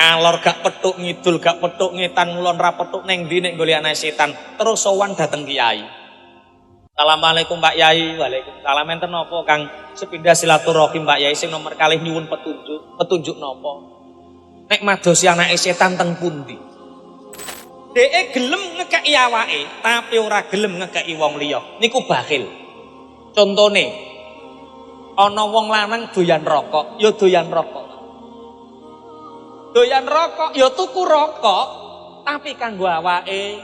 Ngalor gak petuk ngidul gak petuk ngetan ngulon ra petuk ning ndi nek golek anak setan terus sowan dateng kiai. Assalamualaikum Pak Yai. Waalaikumsalam. Enten napa Kang? Sepindah silaturahim Pak Yai sing nomor kalih nyuwun petunjuk napa? Nek madosi anake setan teng pundi? Dheke gelem ngekeki awake tapi ora gelem ngekeki wong liya. Niku bakhil. Contone ana wong lanang doyan rokok, ya doyan rokok. Doyan rokok, ya tuku rokok, tapi kanggo awake.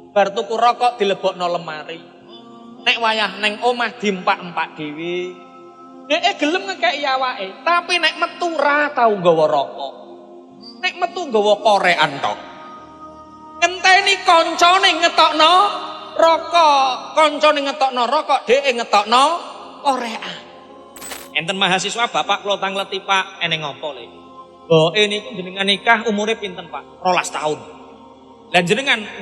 Bar tuku rokok dilebokno lemari. Nek wayah neng omah diempak-empak dhewe. Dhek gelem ngekeki awake, tapi nek metu ra tau nggawa rokok. Nek metu nggawa korekan tok. Ngenteni kancane ngetokno rokok, kancane ngetokno rokok, dhek ngetokno korekan. Enten mahasiswa Bapak kula tangleti Pak, eneng apa le? Mbok niku jenengan nikah umure pinten Pak? 12 tahun. Lan jenengan 18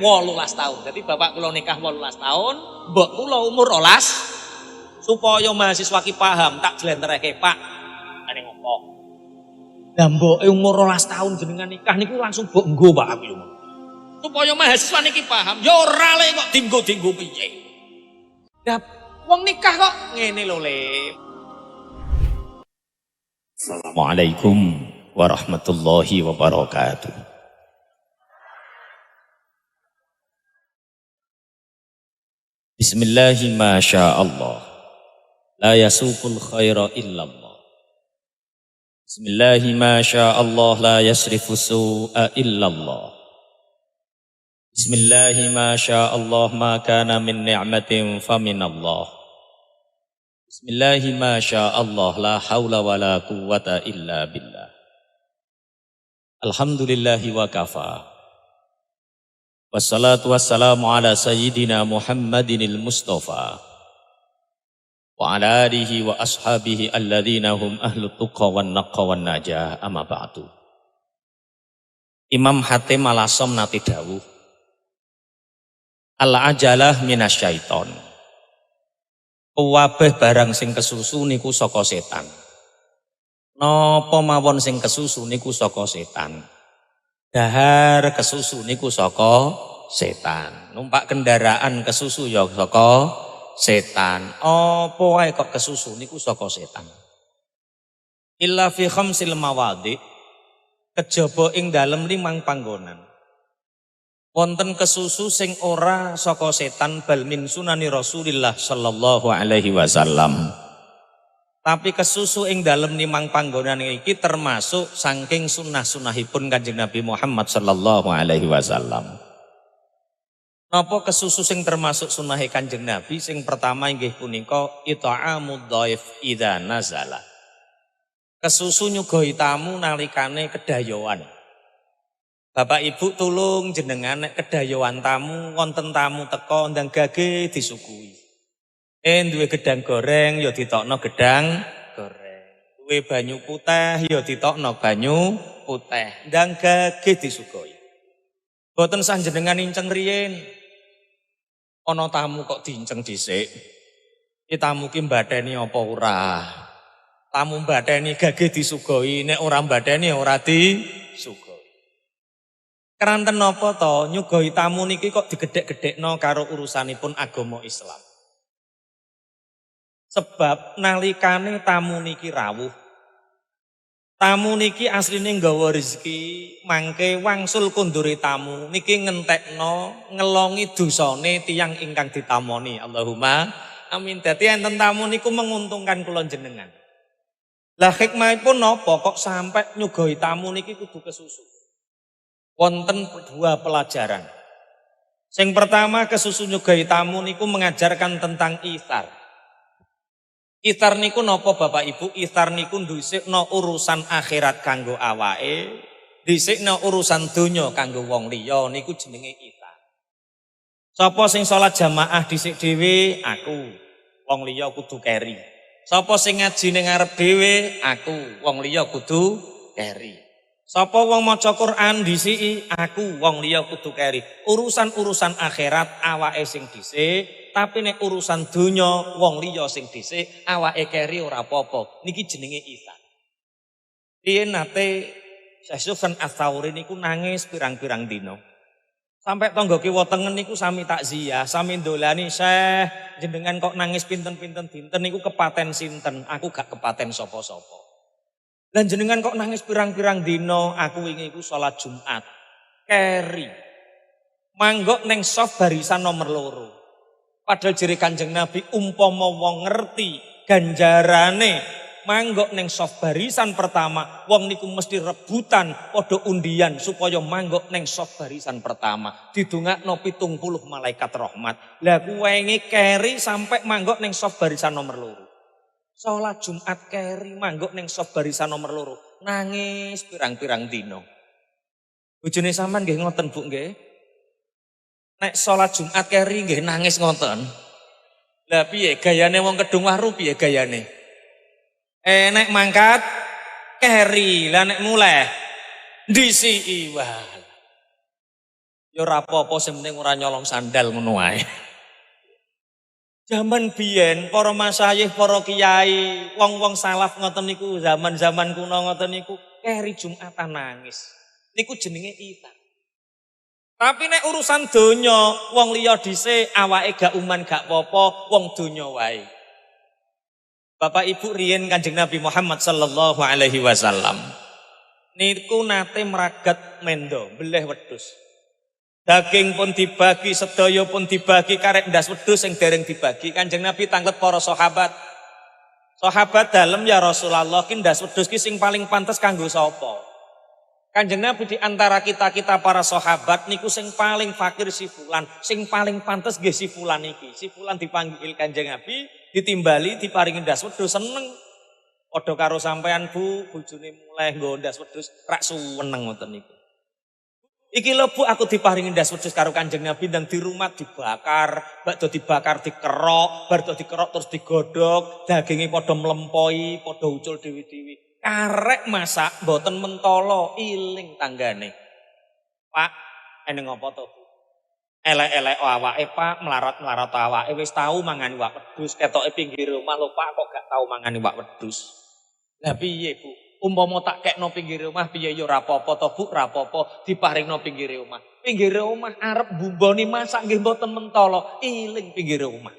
tahun. Jadi bapak kula nikah 18 tahun, mbok kula umur 12. Supaya mahasiswa ki paham tak jlentrehke Pak. Ane ngopo? Lah mboke umur 12 tahun jenengan nikah niku langsung mbok nggo Pak aku lho. Supaya mahasiswa niki paham, ya ora le kok dinggo-dinggo piye. Lah wong nikah kok ngene lho Le. Assalamualaikum warahmatullahi wabarakatuh. Bismillahi ma sya'allah la yasuqul khaira illallah. Bismillahi ma sya'allah la yasrifu su'a illallah. Bismillahi ma sya'allah ma kana min ni'matin faminallah. Bismillahi ma sya'allah la hawla wa la quwwata illa billah. Alhamdulillahi wa kafa. Wassalatu wassalamu ala sayyidina Muhammadinil Mustafa wa ala alihi wa ashabihi alladhina hum ahlu tuqa wan naqqa wan najah amma ba'du. Imam Hatim Al-Asom nate dawuh, al-ajalah minasyaiton. Kuwabeh barang sing kesusu niku saka setan. Napa mawon sing kesusu niku saka setan. Dahar kesusu niku saka setan. Numpak kendaraan kesusu ya saka setan. Apa wae kok kesusu niku saka setan. Illa fi khamsil mawadhi, kejaba ing dalem 5 panggonan. Wonten kesusu sing ora saka setan bal min sunani Rasulillah sallallahu alaihi wasallam. Tapi kesusu ing dalem 5 panggonan iki termasuk saking sunah-sunahipun Kanjeng Nabi Muhammad sallallahu alaihi wasallam. Napa kesusu sing termasuk sunahe Kanjeng Nabi? Sing pertama inggih punika it'amud dhaif idza nazala. Kesusu nyuguhi tamu nalikane kedayoan. Bapak Ibu tulung jenengan nek kedayoan tamu, wonten tamu teko ndang gage disuguhi. Duwe gedang goreng ya ditokno gedang goreng. Duwe banyu putih ya ditokno banyu putih. Ndang gage disuguhi. Boten sanjenengan inceng riyin. Ana tamu kok diinceng dhisik. Ki tamu ki mbatheni apa ora? Tamu mbatheni gage disuguhi, nek ora mbatheni ora disuguhi. Keranten napa to nyuguhi tamu niki kok digedhek-gedhekno karo urusanipun agama Islam. Sebab nalikane tamu niki rawuh. Tamu niki asline nggawa rezeki, mangke wangsul kundure tamu niki ngentekno ngelongi dosane tiyang ingkang ditamoni. Allahumma amin. Dadi enten tamu niku menguntungkan kula jenengan. Lah hikmahipun napa kok sampai nyuguhi tamu niki kudu kesusu? Wonten 2 pelajaran. Sing pertama kesusu nyuguhi tamu niku mengajarkan tentang ithar. Ithar niku napa Bapak Ibu? Ithar niku dhisikno urusan akhirat kanggo awake, dhisikno urusan donya kanggo wong liya niku jenenge ithar. Sapa sing salat jamaah dhisik dhewe? Aku. Wong liya kudu keri. Sapa sing ngaji ning ngarep dhewe? Aku. Wong liya kudu keri. Sapa wong maca Quran disiki? Aku. Wong liya kudu keri. Urusan-urusan akhirat awake sing dhisik, tapi nek urusan donya wong liya sing dhisik, awake keri ora apa-apa. Niki jenenge ihsan. Riyen nate Syekh Sufyan Ats-Tsauri niku nangis pirang-pirang dina. Sampai tangga kiwa tengen niku sami takziah, sami ndolani, Syekh, jenengan kok nangis pinten-pinten dinten niku kepaten sinten? Aku gak kepaten sapa-sapa. Lan jenengan kok nangis pirang-pirang dina? Aku wingi iku salat Jumat. Keri. Manggok neng sof barisan nomor loro. Padahal jere Kanjeng Nabi umpama wong ngerti ganjarane manggok neng sof barisan pertama, wong niku mesti rebutan padha undian supaya manggok neng sof barisan pertama. Didongakno 70 malaikat rahmat. Lah kuwenge keri sampai manggok neng sof barisan nomor loro. Salat Jumat keri manggok neng sof barisan nomor loro. Nangis pirang-pirang dina. Bojone sampean nggih ngoten Bu nggih? Nek salat Jumat keri nggih nangis ngoten. Lah piye gayane wong Kedung Waru piye gayane? Nek mangkat keri, lah nek muleh ndisiki wae. Ya ora apa-apa sing penting ora nyolong sandal ngono wae. Zaman biyen para masyayikh, para kiai, wong-wong salaf ngoten niku, zaman-zaman kuno ngoten niku keri Jumatan nangis. Niku jenenge itan. Tapi nek urusan donya, wong liya dhisik awake gak uman gak apa-apa, wong donya wae. Bapak Ibu riyen Kanjeng Nabi Muhammad sallallahu alaihi wasallam niku nate meragat mendo, beleh wedhus. Daging pun dibagi, sedaya pun dibagi, karek ndas wedhus sing dereng dibagi. Kanjeng Nabi tanglet para sahabat. Sahabat dalem ya Rasulullah, ki ndas wedhus ki sing paling pantes kanggo sapa? Kanjeng Nabi di antara kita para sahabat niku sing paling fakir si fulan, sing paling pantes nggih si fulan iki. Si fulan dipanggil Kanjeng Nabi, ditimbali, diparingi ndas wedhus seneng. Padha karo sampean Bu, bojone mulai nggo ndas wedhus rak suweneng ngoten niku. Iki lho Bu, aku diparingi ndas wedhus karo Kanjeng Nabi ndang di rumah dibakar, bakdo dibakar dikerok, bar dikerok terus digodhog, daginge padha mlempoi, padha ucul dewi-dewi. Karek masak mboten mentolo, iling tanggane. Pak, eneng apa to Bu? Elek-elek awake Pak, melarat-melarat awake wis tau mangan iwak wedhus, ketoke pinggir omah lho Pak kok gak tau mangan iwak wedhus. Lah piye Bu? Umpama tak kekno pinggir omah piye ya ora apa-apa to Bu, ora apa-apa diparingno pinggir omah. Pinggir omah arep bumboni masak nggih mboten mentolo, iling pinggir omah.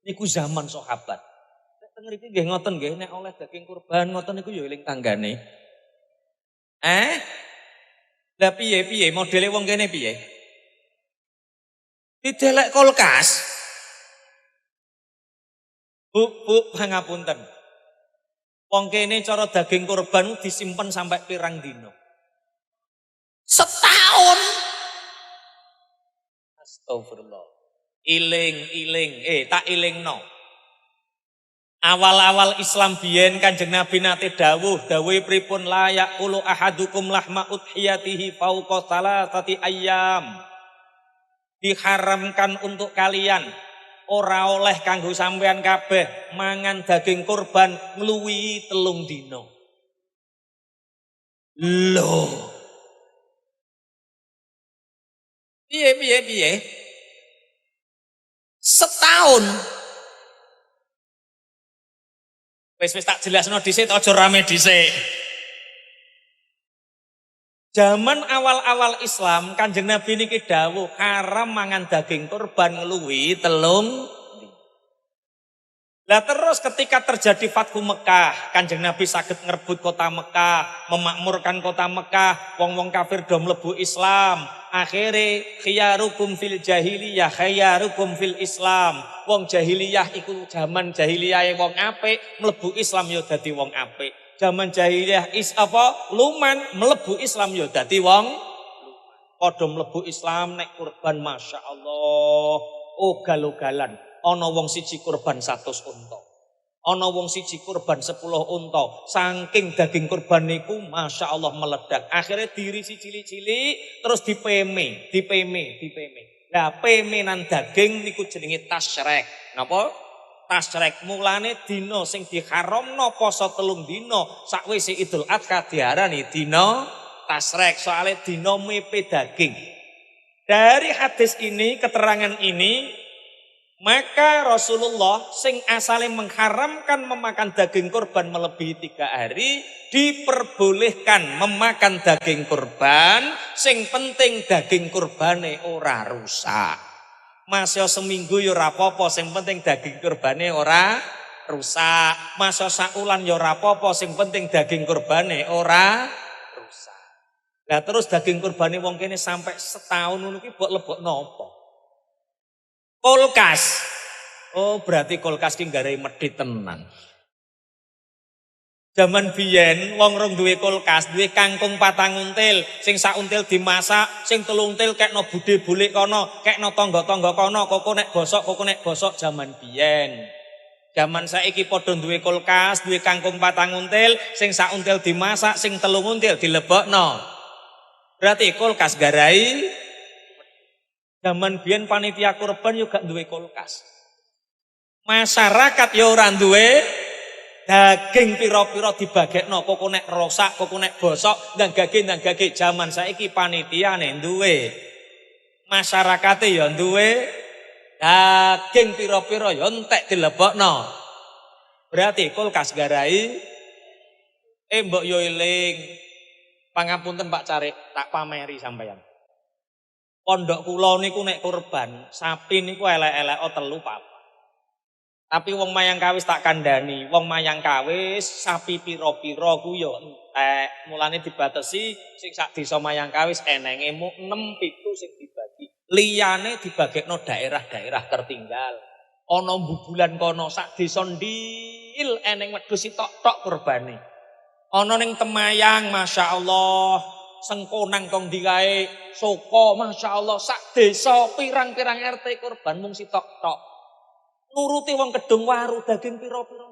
Niku zaman sahabat. Ngriki nggih ngoten nggih, nek oleh daging kurban ngoten niku ya eling tanggane. Lah piye modele wong kene piye? Didelek kulkas. Bu, pangapunten. Wong kene cara daging kurban disimpen sampai pirang dino? Setahun. Astagfirullah. Iling, tak ilingno. Awal-awal Islam biyen Kanjeng Nabi nate dawuh pripun layak ulu ahadukum lahma udhiyatihi fauqa salasati ayyam. Diharamkan untuk kalian ora oleh kanggo sampean kabeh mangan daging kurban ngluwihi 3 dina. Lho. Piye? Setahun. Wis tak jelasno dhisik aja rame dhisik. Zaman awal-awal Islam Kanjeng Nabi niki dawuh haram mangan daging kurban ngluwihi 3. Lah terus ketika terjadi Fathu Mekah, Kanjeng Nabi saged ngrebut kota Mekah, memakmurkan kota Mekah, wong-wong kafir do mlebu Islam. Akhire khiyarukum fil jahiliyah khiyarukum fil Islam. Wong jahiliyah iku zaman jahiliyah wong apik, mlebu Islam ya dadi wong apik. Zaman jahiliyah luman mlebu Islam ya dadi wong luman. Padha mlebu Islam nek kurban masyaallah ugal-ugalan. Ana wong siji kurban 100 unta. Ana wong siji kurban 10 unta. Saking daging kurban niku masyaallah meledak. Akhirnya dirisi cilik-cilik terus dipeme. Lah pemenan daging niku jenenge tasyrek. Napa? Tasyrek mulane dina sing diharamno poso 3 dina sakwise Idul Adha diarani dina tasyrek soalnya dina mepe daging. Dari hadis ini, keterangan ini Maka Rasulullah sing asalnya mengharamkan memakan daging kurban melebihi 3 hari diperbolehkan memakan daging kurban, sing penting daging kurbane ora rusak. Masya seminggu ya ora apa-apa, sing penting daging kurbane ora rusak. Masya saulan ya ora apa-apa, sing penting daging kurbane ora rusak. Lah terus daging kurbane wong kene sampai setahun ngono ki mbok lebok napa? Kulkas. Oh berarti kulkas ki garai medhit tenan. Zaman biyen wong rong duwe kulkas, duwe kangkung 4 until, sing sak until dimasak, sing 3 until kekno budhe bulik kono, kekno tangga-tangga kono, koko nek bosok zaman biyen. Zaman saiki padha duwe kulkas, duwe kangkung 4 until, sing sak until dimasak, sing 3 until dilebokno. Berarti kulkas garai. Zaman biyen panitia kurban yo gak duwe kulkas. Masyarakat yo ora duwe daging pira-pira dibagekno, kok nek rosak, kok nek bosok, ndang gage. Zaman saiki panitiane duwe. Masyarakate yo duwe daging pira-pira yo entek dilebokno. Berarti kulkas garai. Mbok yo eling. Pangapunten Pak Carik, tak pameri sampeyan. Pondok kula niku nek kurban, sapi niku elek-elek 3 4. Tapi wong Mayangkawis tak kandhani, wong Mayangkawis sapi pira-pira ku yo entek. Mulane dibatesi sing sak desa Mayangkawis enenge mung 6 7 sing dibagi. Liyane dibagekno daerah-daerah tertinggal. Ana bubulan kono sak desa ndil eneng wedhus tok kurbane. Ana ning Temayang masyaallah Sengkonang kong digawe Soko masyaallah sak desa pirang-pirang RT kurban mung sitok-tok. Nuruti wong Kedung Waru daging pira-pira.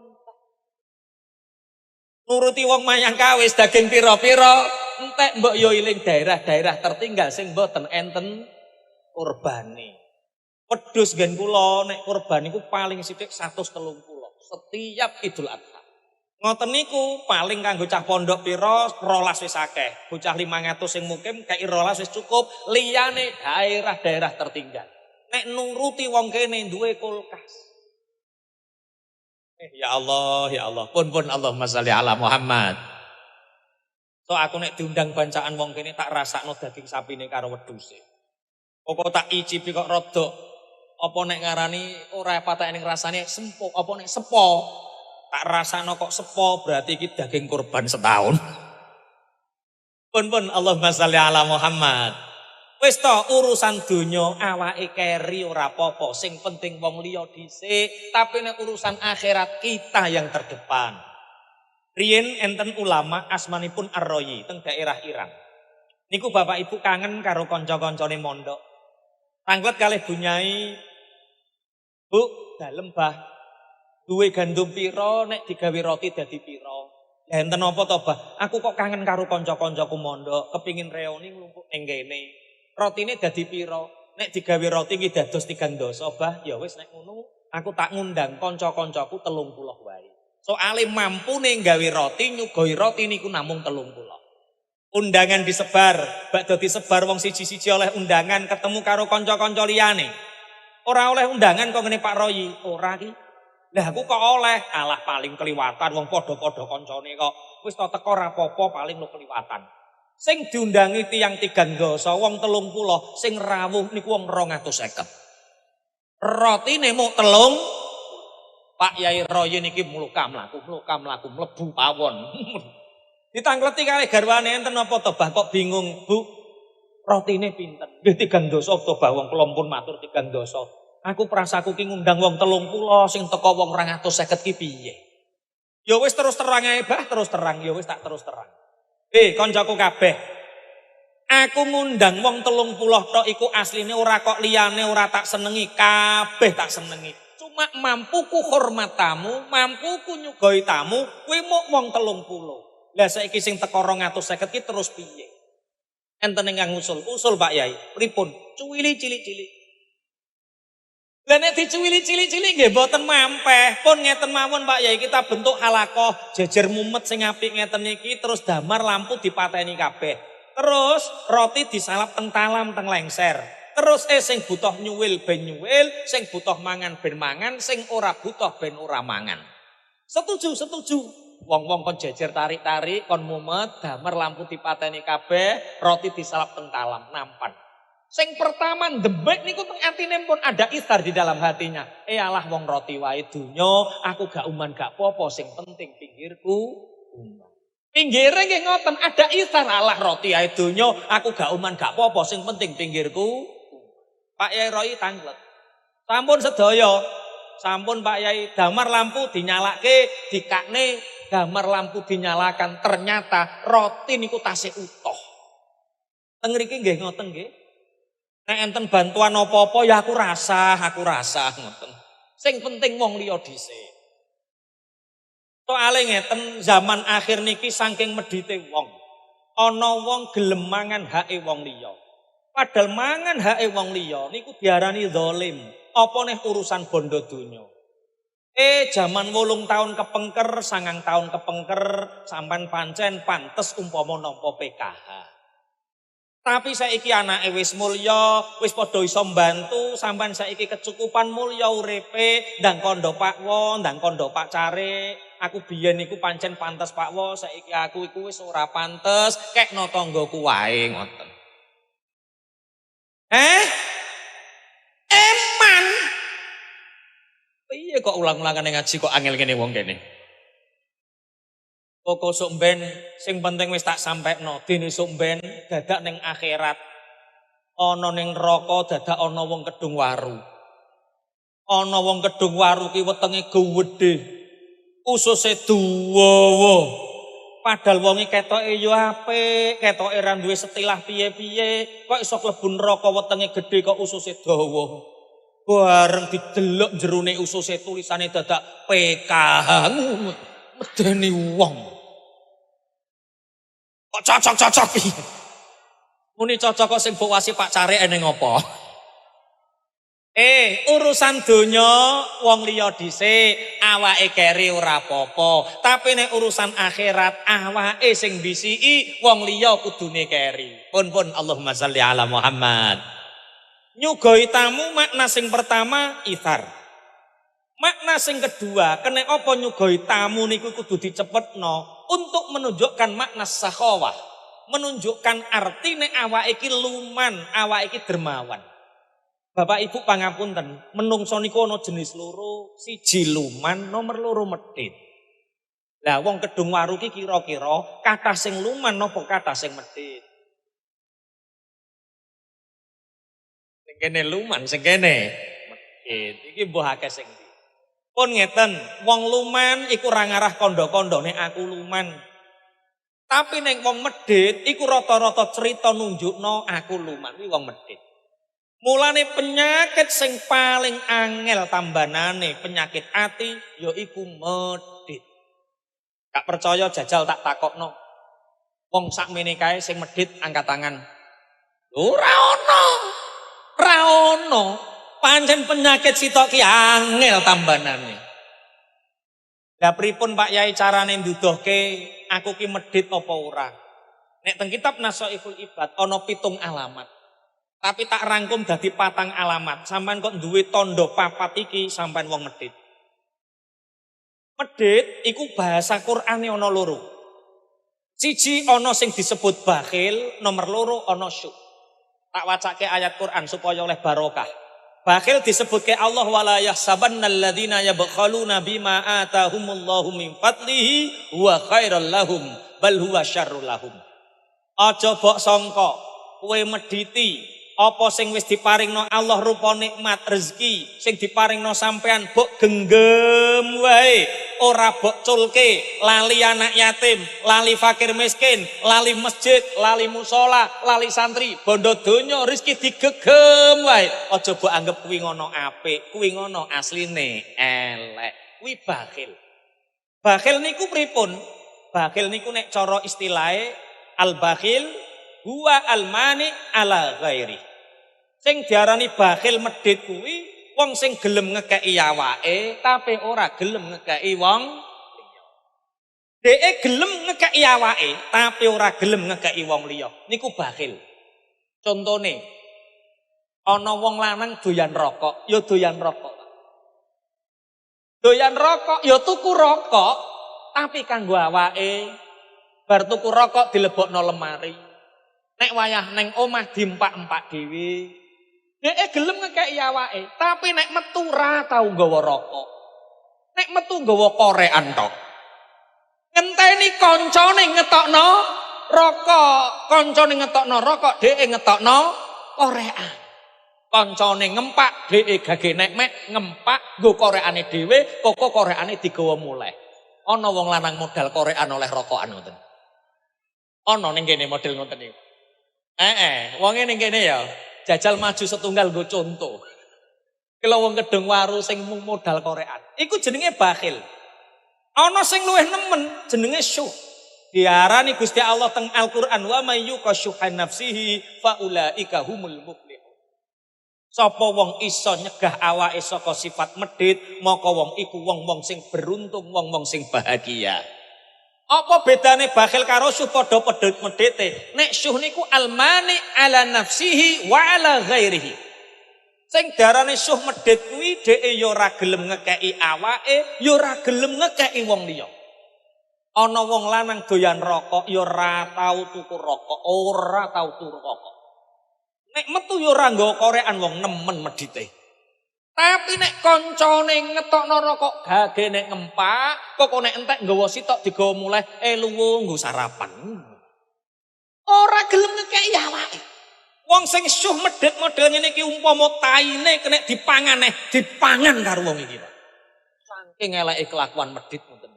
Nuruti wong Mayangkawis daging pira-pira entek mbok yo iling daerah-daerah tertinggal sing mboten enten kurbane. Wedhus nggen kula nek kurban niku paling sithik 130 setiap Idul Adha. Ngoten niku paling kanggo cah pondok pira 12 wis akeh. Bocah 500 sing mukim kei 12 wis cukup. Liyane daerah-daerah tertinggal. Nek nuruti wong kene duwe kulkas. Ya Allah. Pun Allahumma sholli ala Muhammad. So aku nek diundang bancaan wong kene tak rasakno daging sapine karo wedhuse. Pokok tak icipi kok rodok. Apa nek ngarani ora patek ning rasane sempuk, apa nek sepo. Tak rasakno kok sepo berarti iki daging kurban setahun. Pun Allahumma sholli ala Muhammad. Wis to urusan donya awake keri ora apa-apa, sing penting wong liya dhisik, tapi nek urusan akhirat kita yang terdepan. Riyen enten ulama asmanipun Ar-Royi teng daerah Iran. Niku bapak ibu kangen karo kanca-kancane mondok. Tanglet kalih bunyai, Bu, dalem bah. Duwe gandum pira nek digawe roti dadi pira. Lah enten apa to, Bah? Aku kok kangen karo kanca-kancaku mondok, kepingin reuni nglumpuk ning kene. Rotine dadi pira? Nek digawe roti iki dados 3 dosa, Bah. Ya wis nek ngono, aku tak ngundang kanca-kancaku 30 wae. Soale mampune gawe roti, nyugoi roti niku namung 30. Undangan disebar, bakdo disebar wong siji-siji oleh undangan ketemu karo kanca-kanca liyane. Ora oleh undangan kok ngene Pak Royi, ora ki. Lah aku kok oleh, alah paling keliwatan wong padha-padha kancane kok. Wis to teko ora apa-apa paling lo keliwatan. Sing diundangi tiyang 3 dosa wong 30, sing rawuh niku wong 250. Rotine mung 3. Pak Yai Royi niki mluka mlaku mlebu pawon. Ditangleti kalih garwane enten apa to, Bah? Kok bingung, Bu? Rotine pinten? Nggih 3 dosa to, Bah, wong kula pun matur 3 dosa. Aku prasaku ki ngundang wong 30 sing teko wong 250 ki piye? Ya wis terus terang ae, Bah, terus terang. Ya wis tak terus terang. Koncoku kabeh. Aku ngundang wong 30 tok iku asline ora kok liyane ora tak senengi, kabeh tak senengi. Cuma mampuku hormat tamu, mampuku nyugoi tamu, kuwi mung wong 30. Lah saiki sing teko 250 ki terus piye? Enten ingkang usul Pak Yai. Pripun? Cuwili cilik-cilik. Lah nek dicuwili cilik-cilik nggih mboten mampeh. Pun ngeten mawon Pak Yai, kita bentuk halakoh jejer mumet sing apik ngeten iki, terus damar lampu dipateni kabeh. Terus roti disalap teng talam teng lengser. Terus sing butuh nyuwil ben nyuwil, sing butuh mangan ben mangan, sing ora butuh ben ora mangan. Setuju, setuju. Wong-wong kon jejer tarik-tarik, kon mumet, damar lampu dipateni kabeh, roti disalap teng talam, nampan. Sing pertama ndembek niku teng atine pun ada istar di dalam hatinya. Alah wong roti wae donya, aku gak uman gak popo, sing penting pinggirku uman. Pinggire nggih ngoten, ada istar alah roti ae donya, aku gak uman gak popo, sing penting pinggirku. Pak Yai Roy tanglet. Sampun sedaya, sampun Pak Yai damar lampu dinyalake, dikakne damar lampu dinyalakan, ternyata roti niku tasih utuh. Teng mriki nggih ngoten nggih. Nek enten bantuan apa-apa ya aku rasa ngoten. Sing penting wong liya dhisik. Soale ngeten zaman akhir niki saking medhite wong. Ana wong gelem mangan hake wong liya. Padahal mangan hake wong liya niku diarani zalim. Apa neh urusan bondo donya. Jaman 8 tahun kepengker, 9 tahun kepengker, sampean pancen pantes umpama nampa PKH. Tapi saiki anake wis mulya, wis padha iso mbantu, sampean saiki kecukupan mulya uripe, ndang kandha Pak Wo, ndang kandha Pak Care. Aku biyen niku pancen pantes Pak Wo, saiki aku iku wis ora pantes, kekno tanggaku wae ngoten. Eman. Piye kok ulang-ulangane ngaji kok angel kene wong kene. Koko sok ben sing penting wis tak sampekno, dene sok ben dadak ning akhirat. Ana ning neraka dadak ana wong kedung waru. Ana wong kedung waru ki wetenge gedhe. Ususe dawa. Padahal wonge ketoke yo apik, ketoke ra duwe setilah piye-piye, kok iso klebu neraka wetenge gedhe kok ususe dawa. Bareng didelok jerone ususe tulisane dadak PKH medeni wong. Kok cocok-cocok piye? Muni cocok kok sing mbok wasi Pak Care ning apa? Urusan donya wong liya dhisik, awake keri ora apa-apa. Tapi nek urusan akhirat awake sing bisiki, wong liya kudune keri. Pun Allahumma shalli ala Muhammad. Nyugoi tamu makna sing pertama ithar. Makna sing kedua, kene apa nyugoi tamu niku kudu dicepetno untuk menunjukkan makna sakhawah, menunjukkan artine awake iki luman, awake iki dermawan. Bapak Ibu pangapunten, menungso niku ana jenis loro, siji luman, nomor loro medhit. Lah wong kedung waru ki kira-kira kathah sing luman napa kathah sing medhit? Sing kene luman, sing kene medhit. Iki mbuh akeh sing ndi. Pun ngeten, wong luman iku ora ngarah kandha-kandhane aku luman. Tapi ning wong medhit iku rata-rata crita nunjukno aku luman, kuwi wong medhit. Mulane penyakit sing paling angel tambanane penyakit ati yaiku medhit. Gak percaya jajal tak takokno. Wong sakmene kae sing medhit angkat tangan. Ora ono. Pancen penyakit sitok ki angel tambanane. Lah pripun Pak Yai carane nduduhke aku ki medhit apa ora? Nek teng kitab Nasaihul Ibad ana 7 alamat. Tapi tak rangkum dadi 4 alamat. Sampeyan kok duwe tandha 4 iki sampeyan wong medhit. Medhit iku bahasa Qur'ane ana loro. Siji ana sing disebut bakhil, nomor loro ana syuk. Tak wacake ayat Qur'an supaya oleh barokah. Bakhil disebutke Allah wala yahsabannal ladzina yabkhaluna bima atahumullahu min fadlihi huwa khairal lahum bal huwa syarrul lahum. Aja mbok sangka kowe medhiti apa sing wis diparingno Allah rupa nikmat rezeki sing diparingno sampean mbok genggam wae, ora mbok culke, lali anak yatim, lali fakir miskin, lali masjid, lali musala, lali santri, bondo donya rezeki digegem wae. Aja mbok anggap kuwi ngono apik, kuwi ngono asline elek. Kuwi bakhil. Bakhil niku pripun? Bakhil niku nek cara istilahe al-bakhil huwa al-mani ala ghairi. Sing diarani bakhil medhit kuwi wong sing gelem ngekeki awake tapi ora gelem ngekeki wong liya. Dheke gelem ngekeki awake tapi ora gelem ngekeki wong liya. Niku bakhil. Contone Ana wong lanang doyan rokok, ya doyan rokok. Doyan rokok, ya tuku rokok, tapi kanggo awake. Bar tuku rokok dilebokno lemari. Nek wayah neng omah diempak-empak dhewe. Dhek gelem ngekeki awake, tapi nek metu ra tau nggawa rokok. Nek metu nggawa korekan tok. Ngenteni kancane ngetokno rokok, kancane ngetokno rokok, dhek ngetokno korekan. Kancane ngempak, dhek gage nek ngempak nggo korekane dhewe, kok korekane digawa muleh. Ana wong lanang modal korekan oleh rokokan ngoten. Ana ning kene model ngoten iki. Wonge ning kene ya jajal maju setunggal nggo conto. Kalau wong gedung waru sing mung modal korekan, iku jenenge bakhil. Ana sing luwih nemen jenenge syuh. Diarani Gusti Allah teng Al-Qur'an wa may yuqashuha nafsihi faulaika humul muflihun. Sapa wong iso nyegah awake saka sifat medhit, maka wong iku wong-wong sing beruntung, wong-wong sing bahagia. Apa bedane bakhil karo syuh padha medhite? Nek syuh niku almani ala nafsihi wa ala ghairihi. Sing darane syuh medhit kuwi dheke ya ora gelem ngekeki awake, ya ora gelem ngekeki wong liya. Ana wong lanang doyan rokok, ya ora tau tuku rokok, ora tau tuku rokok. Nek metu ya ora nggawa korekan wong nemen medhite. Tapi nek kancane ngetokno rokok, gage nek ngempak, kok nek entek nggawa sitok digawa muleh, luwu nggo sarapan. Ora gelem ngekeki awake. Wong sing syuh medhit model ngene iki umpama taine kena dipangan karo wong iki, Pak. Saking eleke kelakuan medhit ngoten.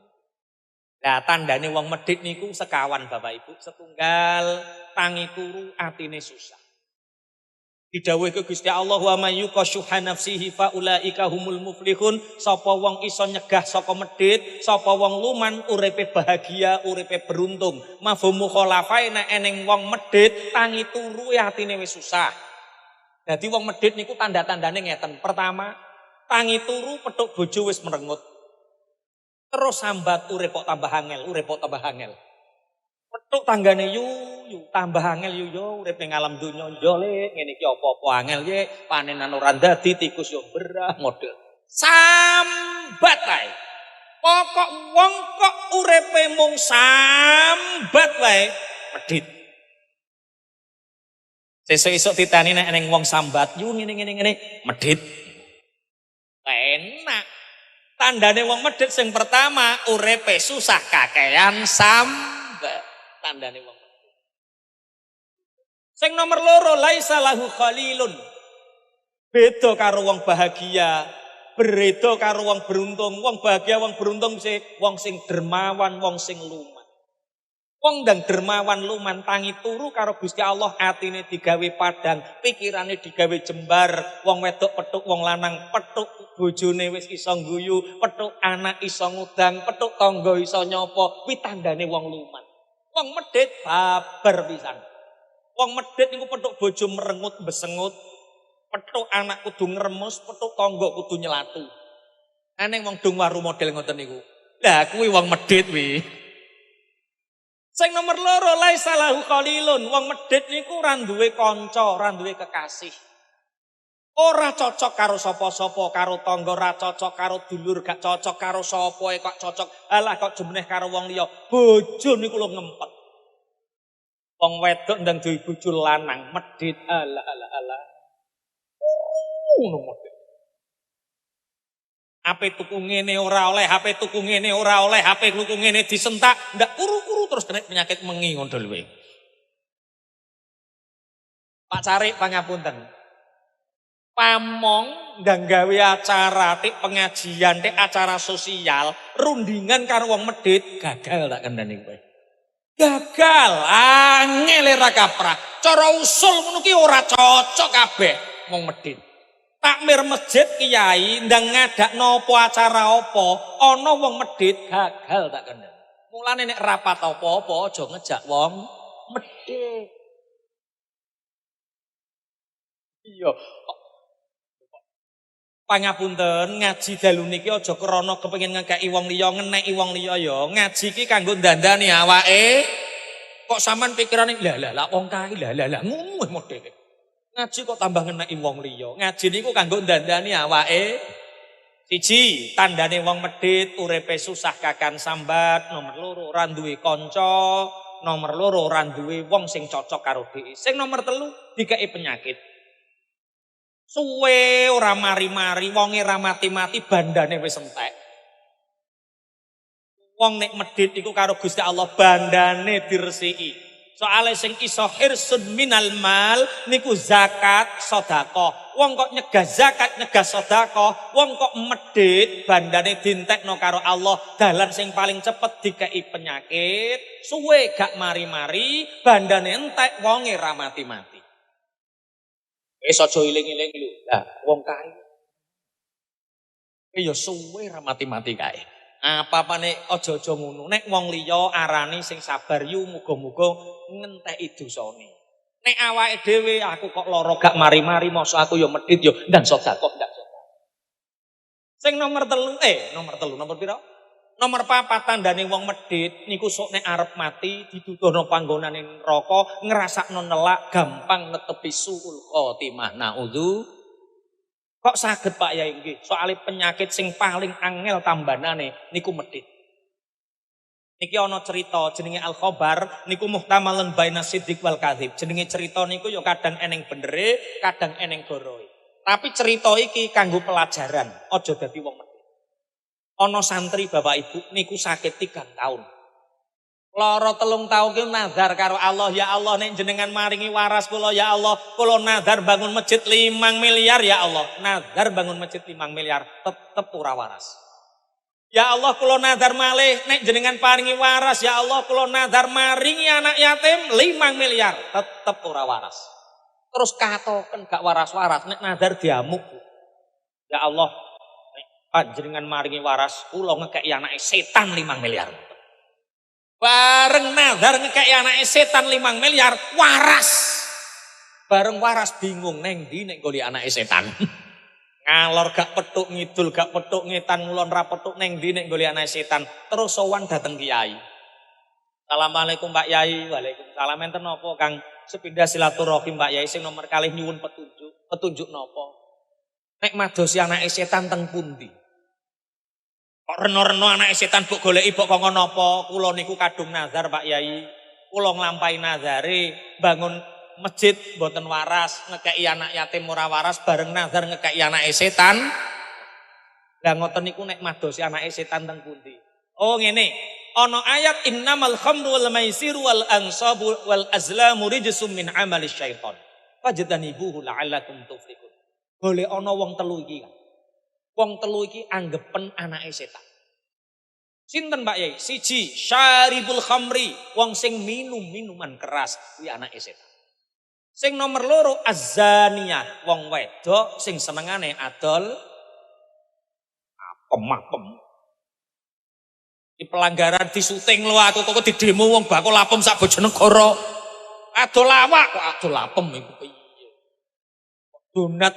Lah tandane wong medhit niku sekawan Bapak Ibu, setunggal tangi turu atine susah. Didhawuhke Gusti Allah wa may yuqashuha nafsihi faulaika humul muflihun. Sapa wong iso nyegah saka medhit, sapa wong luman uripe bahagia, uripe beruntung. Mafhumu khalafae nek eneng wong medhit tangi turu atine wis susah. Dadi wong medhit niku tanda-tandane ngeten. Pertama, tangi turu petuk bojo wis merengut. Terus sambat urip kok tambah angel, urip kok tambah angel. Petuk tanggane yu tambah angel yu yo urip ning alam donya yo le ngene iki apa-apa angel ye panenan ora dadi tikus yo berah model. Sambat wae. Pokok wong kok uripe mung sambat wae medhit. Sesuk-esuk ditani nek ning wong sambat yu ngene medhit. Enak. Tandane wong medhit sing pertama uripe susah kakean sambat. Tandane wong medhit. Sing nomor loro laisa lahu khalilun. Beda karo wong bahagia, beda karo wong beruntung. Wong bahagia, wong beruntung sih wong sing dermawan, wong sing luman. Wong ndang dermawan luman tangi turu karo Gusti Allah, atine digawe padang, pikirane digawe jembar. Wong wedok petuk wong lanang petuk bojone wis iso guyu, petuk anak iso ngudang, petuk tangga iso nyopo. Kuwi tandane wong luman. Wong medhit babar pisan. Wong medhit niku petuk bojo merengut besengut, petuk anak kudu ngremus, petuk tangga kudu nyelatu. Aneng wong dong waru model ngoten niku. Lah kuwi wong medhit kuwi. Sing nomor loro laisa lahu qalilun. Wong medhit niku ora duwe kanca, ora duwe kekasih. Ora cocok karo sapa-sapa, karo tangga ora cocok, karo dulur gak cocok, karo sapa kok cocok. Alah kok jemeneh karo wong liya. Bojo niku lho ngempet. Wong wedok ndang duwe bojo lanang medhit alah. Ngono model. HP tuku ngene ora oleh, HP tuku ngene ora oleh, HP tuku ngene disentak, ndak kuru-kuru terus kena penyakit mengi ngono lho. Pak Carik pangapunten. Pamong ndang gawe acara tik pengajian, tik acara sosial, rundingan karo wong medhit, gagal tak kandhani kowe. Gagal, angel ra kaprah. Cara usul ngono ki ora cocok kabeh wong medhit. Takmir masjid kiai ndang ngadakno apa acara apa, ana wong medhit gagal tak kandhani. Mulane nek rapat apa-apa aja ngejak wong medhit. Iya. Pangapunten, ngaji dalu niki aja krana kepengin ngekeki wong liya, ngeneki wong liya ya. Ngaji iki kanggo ndandani awake. Kok sampean pikirane lah wong kae lah ngono modele. Ngaji kok tambah ngeneki wong liya. Ngaji niku kanggo ndandani awake. Siji, tandane wong medhit uripe susah kakan sambat. Nomor loro ora duwe kanca. Nomor loro ora duwe wong sing cocok karo dhewe. Sing nomor telu dikeki penyakit. Suwe ora mari-mari wonge ra mati-mati bandane wis entek. Wong nek medhit iku karo Gusti Allah bandane diresiki. Soale sing iso hirsun minal mal niku zakat, sedekah. Wong kok nyegah zakat, nyegah sedekah, wong kok medhit bandane dientekno karo Allah, dalan sing paling cepet dikeki penyakit, suwe gak mari-mari bandane entek wonge ra mati-mati. Wis aja iling-iling lho. Lah wong kae ya suwe ra mati-mati kae. Apa-apane aja-aja ngono. Nek wong liya arani sing sabar yu muga-muga ngenteki dosane. Nek awake dhewe aku kok lara gak mari-mari mosok aku ya medhit ya ndang sedekah ndak sedekah. Sing nomor telu nomor pira? Nomor 4 tandane wong medhit niku sok nek arep mati dituduhno panggonane neraka, ngrasakno nelak, gampang netepi suul khotimah. Naudzu. Kok saged Pak Yai nggih? Soale penyakit sing paling angel tambanane niku medhit. Niki ana cerita jenenge Al-Khabar niku muhtamalun baina siddiq wal kadzib. Jenenge cerita niku ya kadang eneng benere, kadang eneng gorohe. Tapi cerita iki kanggo pelajaran, aja dadi wong medhit. Ana santri Bapak Ibu niku sakit 3 tahun. Lara 3 tahun ki nazar karo Allah, ya Allah nek jenengan maringi waras kula ya Allah, kula nazar bangun masjid 5 miliar ya Allah. Nazar bangun masjid 5 miliar tetep ora waras. Ya Allah kula nazar malih nek jenengan paringi waras ya Allah, kula nazar maringi anak yatim 5 miliar tetep ora waras. Terus katoken gak waras-waras nek nazar diamuk. Ya Allah panjenengan maringi waras kula ngekeki anake setan 5 miliar. Bareng nazar ngekeki anake setan 5 miliar waras. Bareng waras bingung neng ndi nek golek anake setan. Ngalor gak petuk ngidul gak petuk ngetan ngulon ra petuk neng ndi nek golek anake setan. Terus sowan dateng kiai. Assalamualaikum Pak Yai. Waalaikumsalam. Enten napa Kang? Sepindah silaturahim Pak Yai sing nomor kalih nyuwun petunjuk. Petunjuk napa? Nek madosi anake setan teng pundi? Kok reno-reno anake setan mbok goleki mbok kongkon napa? Kula niku kadung nazar Pak Yai. Kula nglampahi nazare bangun masjid mboten waras, ngekeki anak yatim ora waras, bareng nazar ngekeki anake setan. Lah ngoten niku nek madosi anake setan teng pundi? Oh ngene. Ana ayat innamal khamru wal maisiru wal ansabu wal azlamu rijsum min amali syaiton. Fajtanibuhu la'allakum tuflihun. Golek ana wong telu iki kan. Wong telu iki anggepen anake setan. Sinten Pak Yai? Siji, syaribul khamri, wong sing minum minuman keras kuwi anake setan. Sing nomor loro azzaniyah, wong wedok sing senengane adol apem-apem. Di pelanggaran di syuting lho aku kok di demo wong bakul apem sak Bojonegoro. Adol awak kok adol apem iku piye? Donat.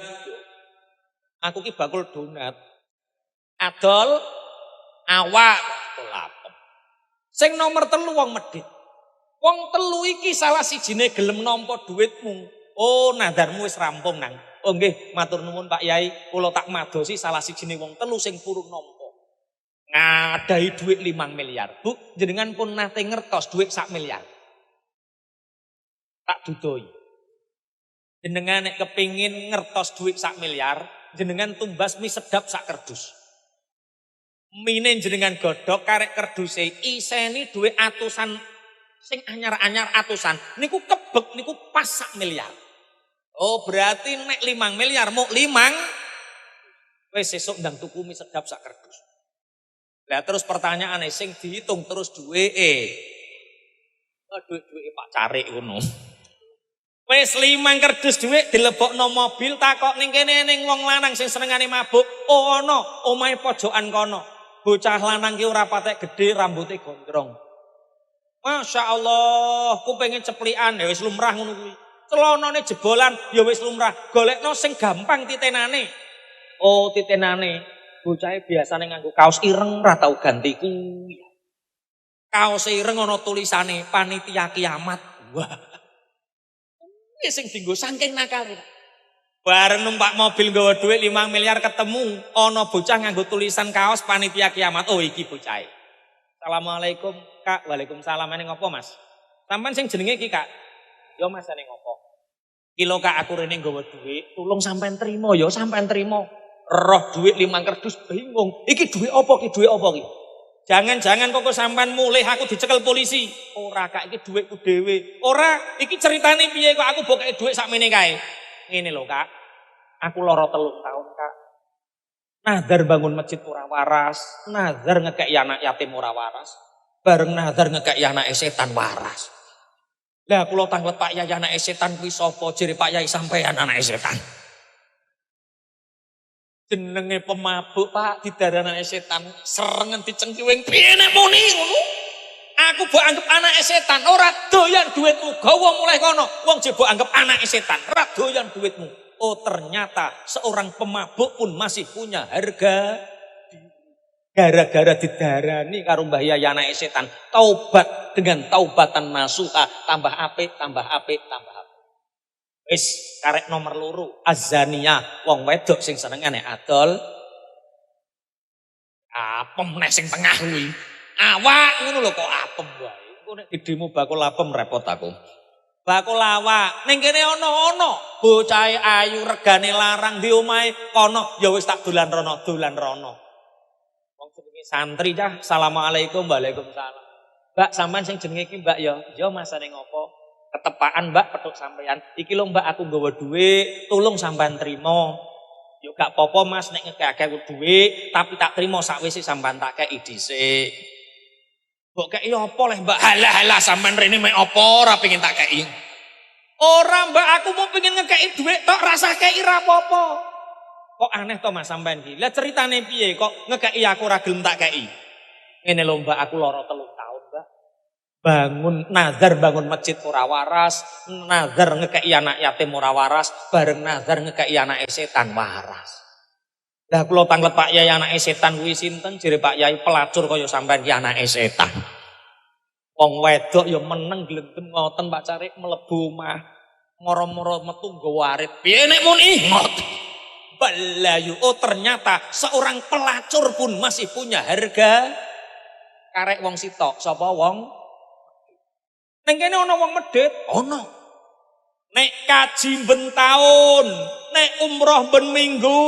Aku ki bakul donat. Adol awak adol apem. Sing nomor 3 wong medhit. Wong telu iki salah sijine gelem nampa dhuwitmu. Oh, nadarmu wis rampung nang. Oh nggih, matur nuwun Pak Yai, kula tak madosi salah sijine wong telu sing purun nampa. Ngadahi dhuwit 5 miliar. Bu, jenengan pun nate ngertos dhuwit 1 miliar. Tak dudoi. Jenengan nek kepingin ngertos dhuwit 1 miliar, jenengan tumbas mie sedap sak kerdus. Mine jenengan godhog karek kerduse iseni dhuwit atusan sing anyar-anyar atusan. Niku kebek niku pas 1 miliar. Oh, berarti nek 5 miliar mau 5 wis sesuk ndang tuku mie sedap sak kerdus. Lah terus pertanyaane sing dihitung terus duweke. Duweke Pak Carik ngono. Wis 5 kerdus dhuwit dilebokno mobil takok ning kene ning wong lanang sing senengane mabuk. Oh ana omahe pojokan kono. Bocah lanang ki ora patek gedhe rambuté gondrong. Masya Allah, ku pengen ceplikan ya wis lumrah ngono kuwi. Celanane jebolan ya wis lumrah. Golekno sing gampang titenane. Oh, titenane. Bocahe biasane nganggo kaos ireng ora tau ganti kuwi. Kaos ireng ana tulisane panitia kiamat. Wah. Sing dienggo saking nakale. Bareng numpak mobil nggawa dhuwit 5 miliar ketemu ana bocah nganggo tulisan kaos panitia kiamat. Oh iki bocahe. Assalamualaikum Kak. Waalaikumsalam. Ning ngopo Mas? Sampeyan sing jenenge iki Kak. Yo Mas ning ngopo? Kilo Kak aku rene nggawa dhuwit, tulung sampean trimo ya, sampean trimo. Roh dhuwit 5 kardus bingung. Iki dhuwit apa ki? Dhuwit apa ki? Jangan-jangan kok sampean mulih aku dicekel polisi. Ora Kak, iki dhuwitku dhewe. Ora, iki ceritane piye kok aku bokeke dhuwit sakmene kae. Ngene lho Kak, aku lara 3 tahun Kak. Nazar bangun masjid ora waras, nazar ngekeki anak yatim ora waras, bareng nazar ngekeki anak setan waras. Lah kula tanglet Pak Yai anak setan kuwi sapa? Jere Pak Yai sampean anak setan. Jenenge pemabuk Pak, didarani anak setan, serengen dicengkiwing piye nek muni ngono. Aku mbok anggap anak setan, ora doyan duitmu, gawa mulai kono. Wong jebok anggap anak setan, ora doyan duitmu. Oh ternyata seorang pemabuk pun masih punya harga. Gara-gara didarani karo Mbah Yai anak setan, taubat dengan taubatan nasuha, tambah apik, tambah apik, tambah apik. Wis karek nomor 2, azaniyah, wong wedok sing senengane adol. Apem nek sing tengah kuwi. Awak ngono lho kok apem wae. Engko nek didemo bakul apem repot aku. Bakul awak ning kene ana bocahe ayu regane larang di omahe kono ya wis tak dolan rono. Wong jenenge santri cah. Assalamualaikum. Waalaikumsalam. Mbak sampean sing jenenge iki Mbak ya. Ya masane ngopo? Ketepaan Mbak petuk sampean. Iki lho Mbak aku nggawa dhuwit, tolong sampean trimo. Yo gak apa-apa Mas nek ngekek dhuwit, tapi tak trimo sakwise sampean tak kei dhisik. Mbok kei apa leh Mbak? Halah sampean rene mek apa ora pengin tak kei. Ora Mbak, aku mau pengen ngekei dhuwit tok rasa kei ra apa-apa. Kok aneh to Mas sampean iki? Lah ceritane piye kok ngekei aku ora gelem tak kei? Ngene lho Mbak, aku lara 3 tahun Mbak. Bangun masjid ora waras, nazar ngekei anak yatim ora waras, bareng nazar ngekei anak setan waras. Lah kula tanglet Pak Yai anake setan kuwi sinten? Jere Pak Yai pelacur kaya sampean ki anake setan. Wong wedok ya meneng glendem ngoten Pak Carik mlebu omah. Moro-moro metu nggawa arit. Piye nek muni? Ngoten. Balayu, oh ternyata seorang pelacur pun masih punya harga. Karek wong sitok, sapa wong? Ning kene ana wong medhit, ana. Nek kaji ben taun, nek umroh ben minggu,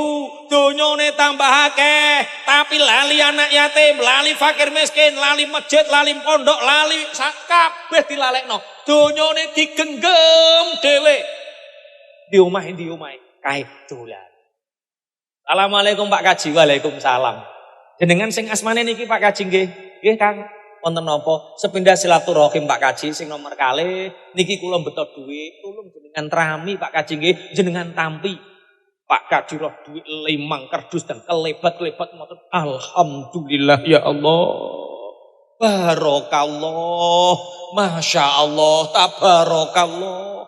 donyane tambah akeh, tapi lali anak yatim, lali fakir miskin, lali masjid, lali pondok, lali kabeh dilalekno. Donyane digenggam dhewe. Di omahe kae dolan. Assalamualaikum Pak Kaji. Waalaikumsalam. Jenengan sing asmane niki Pak Kaji nggih? Nggih Kang. Wonten napa? Sepindah silaturahim Pak Kaji sing nomor kalih niki kula beto dhuwit, tulung jenengan trami Pak Kaji nggih, jenengan tampi. Pak Kaji roh dhuwit 5 kardus dan kelebat-kelebat ngoten. Alhamdulillah ya Allah. Barokallah. Masya Allah, tabarakallah.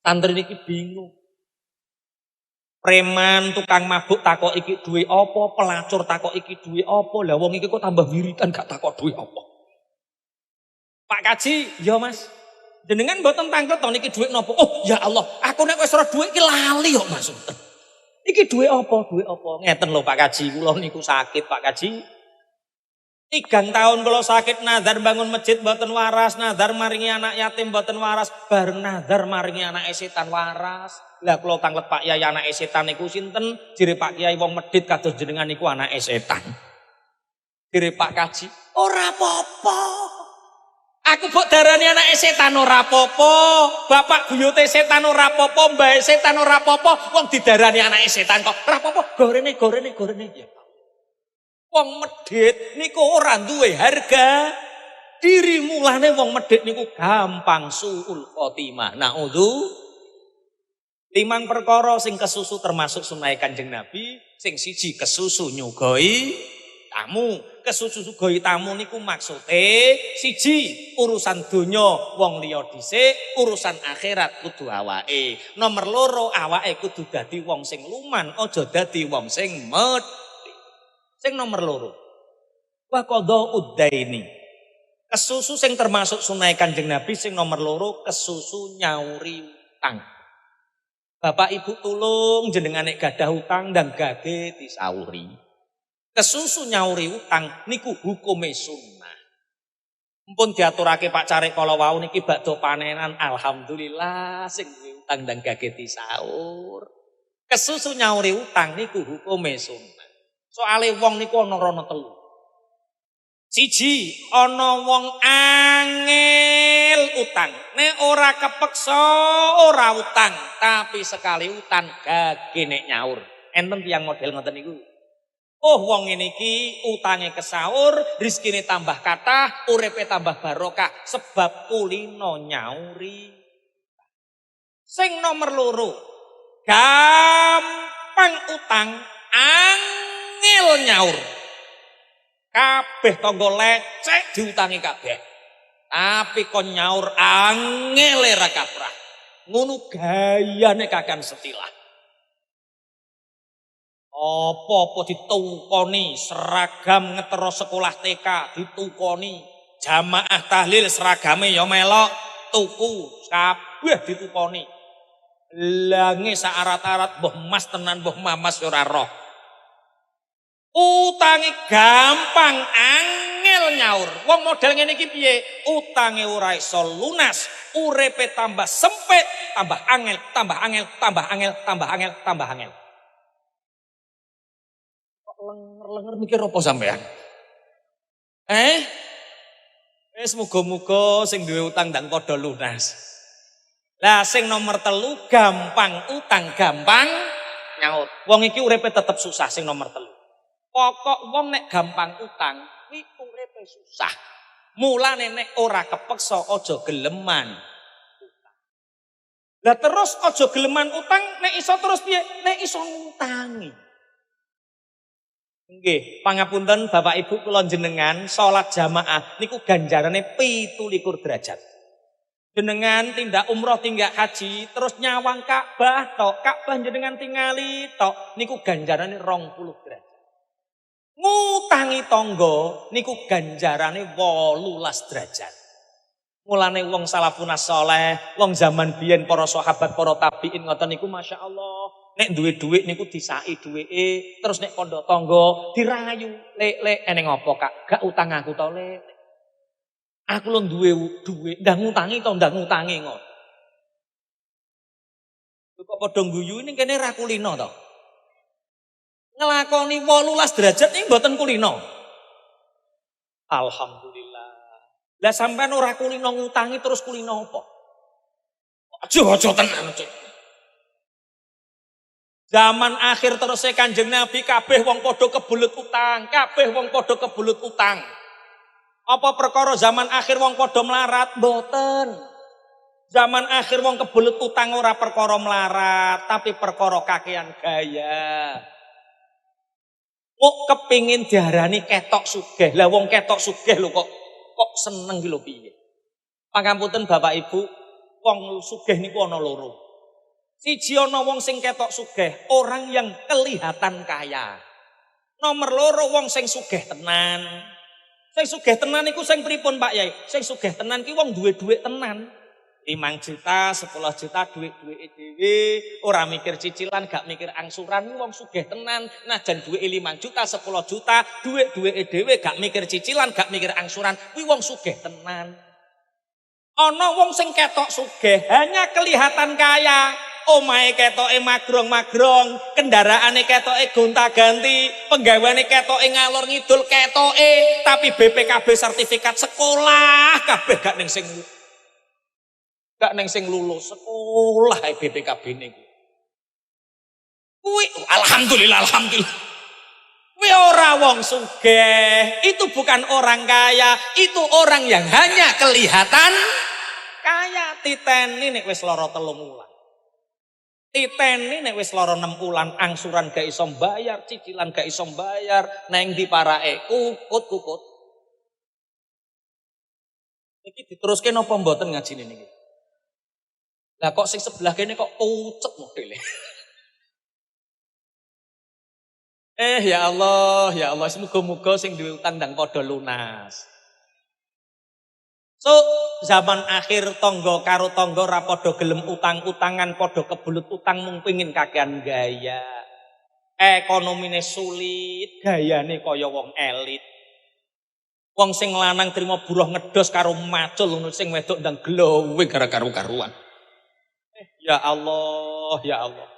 Santri niki bingung. Preman tukang mabuk takok iki duwe apa, pelacur takok iki duwe apa. Lah wong iki kok tambah wiritan gak takok duwe apa. Pak Kaji, ya Mas. Jenengan mboten tanglet to niki duwe napa? Oh, ya Allah, aku nek wis ora duwe iki lali kok Mas. Iki duwe apa? Duwe apa? Ngeten lho Pak Kaji, kula niku sakit Pak Kaji. 3 tahun kula sakit nazar bangun masjid mboten waras, nazar maringi anak yatim mboten waras, bareng nazar maringi anak setan waras. Lah kula tanglet Pak Yai anak setan niku sinten? Jere Pak Kyai wong medhit kados jenengan niku anak setan. Jere Pak Kaji, ora apa-apa. Aku mbok darani anak setan ora apa-apa. Bapak buyute setan ora apa-apa, mbahe setan ora apa-apa. Wong didarani anak setan kok ora apa-apa. Gorene. Ya. Wong medhit niku ora duwe harga diri, mulane wong medhit niku gampang suul khotimah. Naudzu 5 perkara sing kesusu termasuk sunah Kanjeng Nabi. Sing siji kesusu nyugoi tamu. Kesusu nyugoi tamu niku maksude siji urusan donya wong liya dhisik, urusan akhirat kudu awake. Nomor 2 awake kudu dadi wong sing luman, aja dadi wong sing medhit. Sing nomor 2 wa qada'ud daini. Kesusu sing termasuk sunah Kanjeng Nabi sing nomor 2 kesusu nyauri utang. Bapak Ibu tulung jenengan nek gadah utang dan gage disauri. Kesusu nyauri utang niku hukume sunnah. Mumpun diaturake Pak Carek kala wau niki badhe panenan alhamdulillah sing duwe utang dan gage disaur. Kesusu nyauri utang niku hukume sunnah. Soale wong niku ana rono telu. Siji, ana wong angel utang. Nek ora kepeksa ora utang, tapi sekali utang gage nek nyaur. Enten tiyang model ngoten niku. Oh wong ngene iki utange kesaur, rezekine tambah kathah, uripe tambah barokah sebab kulino nyauri. Sing nomor loro, gampang utang, angel nyaur. Kabeh tangga lecek diutangi kabeh. Tapi kon nyaur angele ra kaprah. Ngono gayane kakan setilah. Apa-apa ditukoni, seragam ngetero sekolah TK ditukoni, jamaah tahlil seragame ya melok tuku, kabeh ditukoni. Lange saarat-arat mbah mas tenan mbah mamas ora roh. Utange gampang angel nyaur. Wong model ngene iki piye? Utange ora iso lunas, uripe tambah sempit, tambah angel, tambah angel, tambah angel, tambah angel, tambah angel. Kok lenger-lenger mikir apa sampean? Wis muga-muga sing duwe utang ndang padha lunas. Lah sing nomor 3 gampang utang, gampang nyaur. Wong iki uripe tetep susah sing nomor 3. Pokok wong nek gampang utang, kuwi uripe susah. Mulane nek ora kepeksa aja geleman utang. Lah terus aja geleman utang nek iso terus piye? Nek iso ngutangi. Nggih, pangapunten Bapak Ibu kula jenengan salat jamaah niku ganjarane 17 derajat. Jenengan tindak umroh tindak haji terus nyawang Ka'bah tok, Ka'bah jenengan tingali tok niku ganjarane 20 derajat. Ngutangi tangga niku ganjarane 18 derajat. Mulane wong salafun saleh, wong zaman biyen para sahabat, para tabiin ngoten niku masyaallah, nek duwe dhuwit niku disaki dhuweke, terus nek kandha tangga dirayu, "Lek, eneng apa Kak? Gak utang aku to, Lek. Aku lho duwe dhuwit, ndang ngutangi to, ndang ngutangi ngono." Kok padha guyu ning kene ra kulino to? Ngelakoni 18 derajat ini mboten kulino. Alhamdulillah. Lah sampean ora kulino ngutangi terus kulino apa? Aja tenan, Cuk. Zaman akhir terus Kanjeng Nabi kabeh wong padha kebelut utang, kabeh wong padha kebelut utang. Apa perkara zaman akhir wong padha melarat? Mboten. Zaman akhir wong kebelut utang ora perkara melarat, tapi perkara kakean gaya. Kok kepingin diarani ketok sugih. Lah wong ketok sugih lho kok seneng ki lho piye. Pangapunten Bapak Ibu, wong sugih niku ana loro. Siji ana wong sing ketok sugih, orang yang kelihatan kaya. Nomor loro wong sing sugih tenan. Sing sugih tenan niku sing pripun Pak Yai? Sing sugih tenan ki wong duwe dhuwit tenan. 5 juta, 10 juta duit-duit dhewe, ora mikir cicilan, gak mikir angsuran, wong sugih tenan. Nah jan duit 5 juta, 10 juta, duit-duit dhewe gak mikir cicilan, gak mikir angsuran, kuwi wong sugih tenan. Ana wong sing ketok sugih, hanya kelihatan kaya. Omahe ketoke magrong-magrong, kendaraane ketoke gonta-ganti, penggaweane ketoke ngalor ngidul ketoke, tapi BPKB sertifikat sekolah kabeh gak ning sing lulus sekolah BPKB niku. Kuwi alhamdulillah. Kuwi ora wong sugih, itu bukan orang kaya, itu orang yang hanya kelihatan kaya. Titeni nek wis lara 3 wulan. Titeni nek wis lara 6 wulan, angsuran gak iso mbayar, cicilan gak iso mbayar, neng diparake kukut. Niki diteruske napa mboten ngajine niki? Lah kok sing sebelah kene kok pucet modele. Ya Allah, semoga-moga sing duwe utang ndang padha lunas. So zaman akhir tangga karo tangga ra padha gelem utang-utangan, padha kebelut utang mung pengin kakean gaya. Ekonomine sulit, gayane kaya wong elit. Wong sing lanang trima buruh ngedos karo macul ngono sing wedok ndang glowing gara karu-karuan. Ya Allah, ya Allah.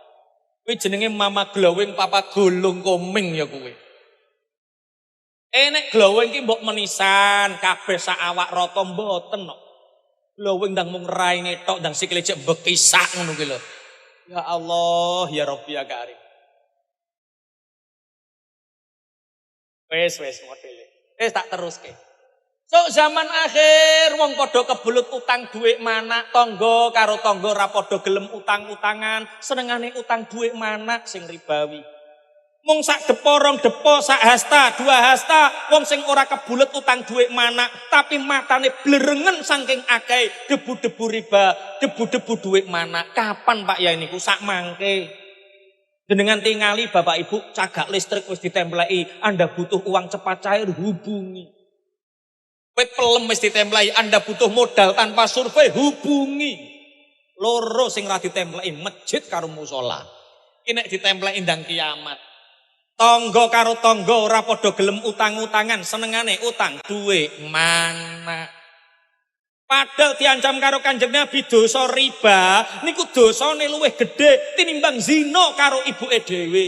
Kuwi jenenge mama glowing, papa gulung koming ya kuwi. Nek glowing ki mbok menisan, kabeh sak awak rata mboten kok. Glowing ndang mung raine tok, ndang sikile cek bekisak ngono ki lho. Ya Allah, ya Rabbi ya Karim. Wes modele. Tak teruske. So zaman akhir wong padha kebelut utang dhuwit manak, tangga karo tangga ora padha gelem utang-utangan, senengane utang dhuwit manak sing ribawi. Mung sak deporong depo, sak hasta, dua hasta, wong sing ora kebulet utang dhuwit manak, tapi matane blerengen saking akeh debu-debu riba, debu-debu dhuwit manak. Kapan Pak ya niku sak mangke? Jenengan tingali Bapak Ibu cagak listrik wis ditempleki, Anda butuh uang cepat cair hubungi. Wit pelem wis ditempleki, Anda butuh modal tanpa survei hubungi. Loro sing ra ditempleki masjid karo musala. Iki nek ditempleki ndang kiamat. Tangga karo tangga ora padha gelem utang-utangan, senengane utang duwe mana. Padahal diancam karo Kanjeng Nabi dosa riba niku dosane luwih gedhe tinimbang zina karo ibuke dhewe.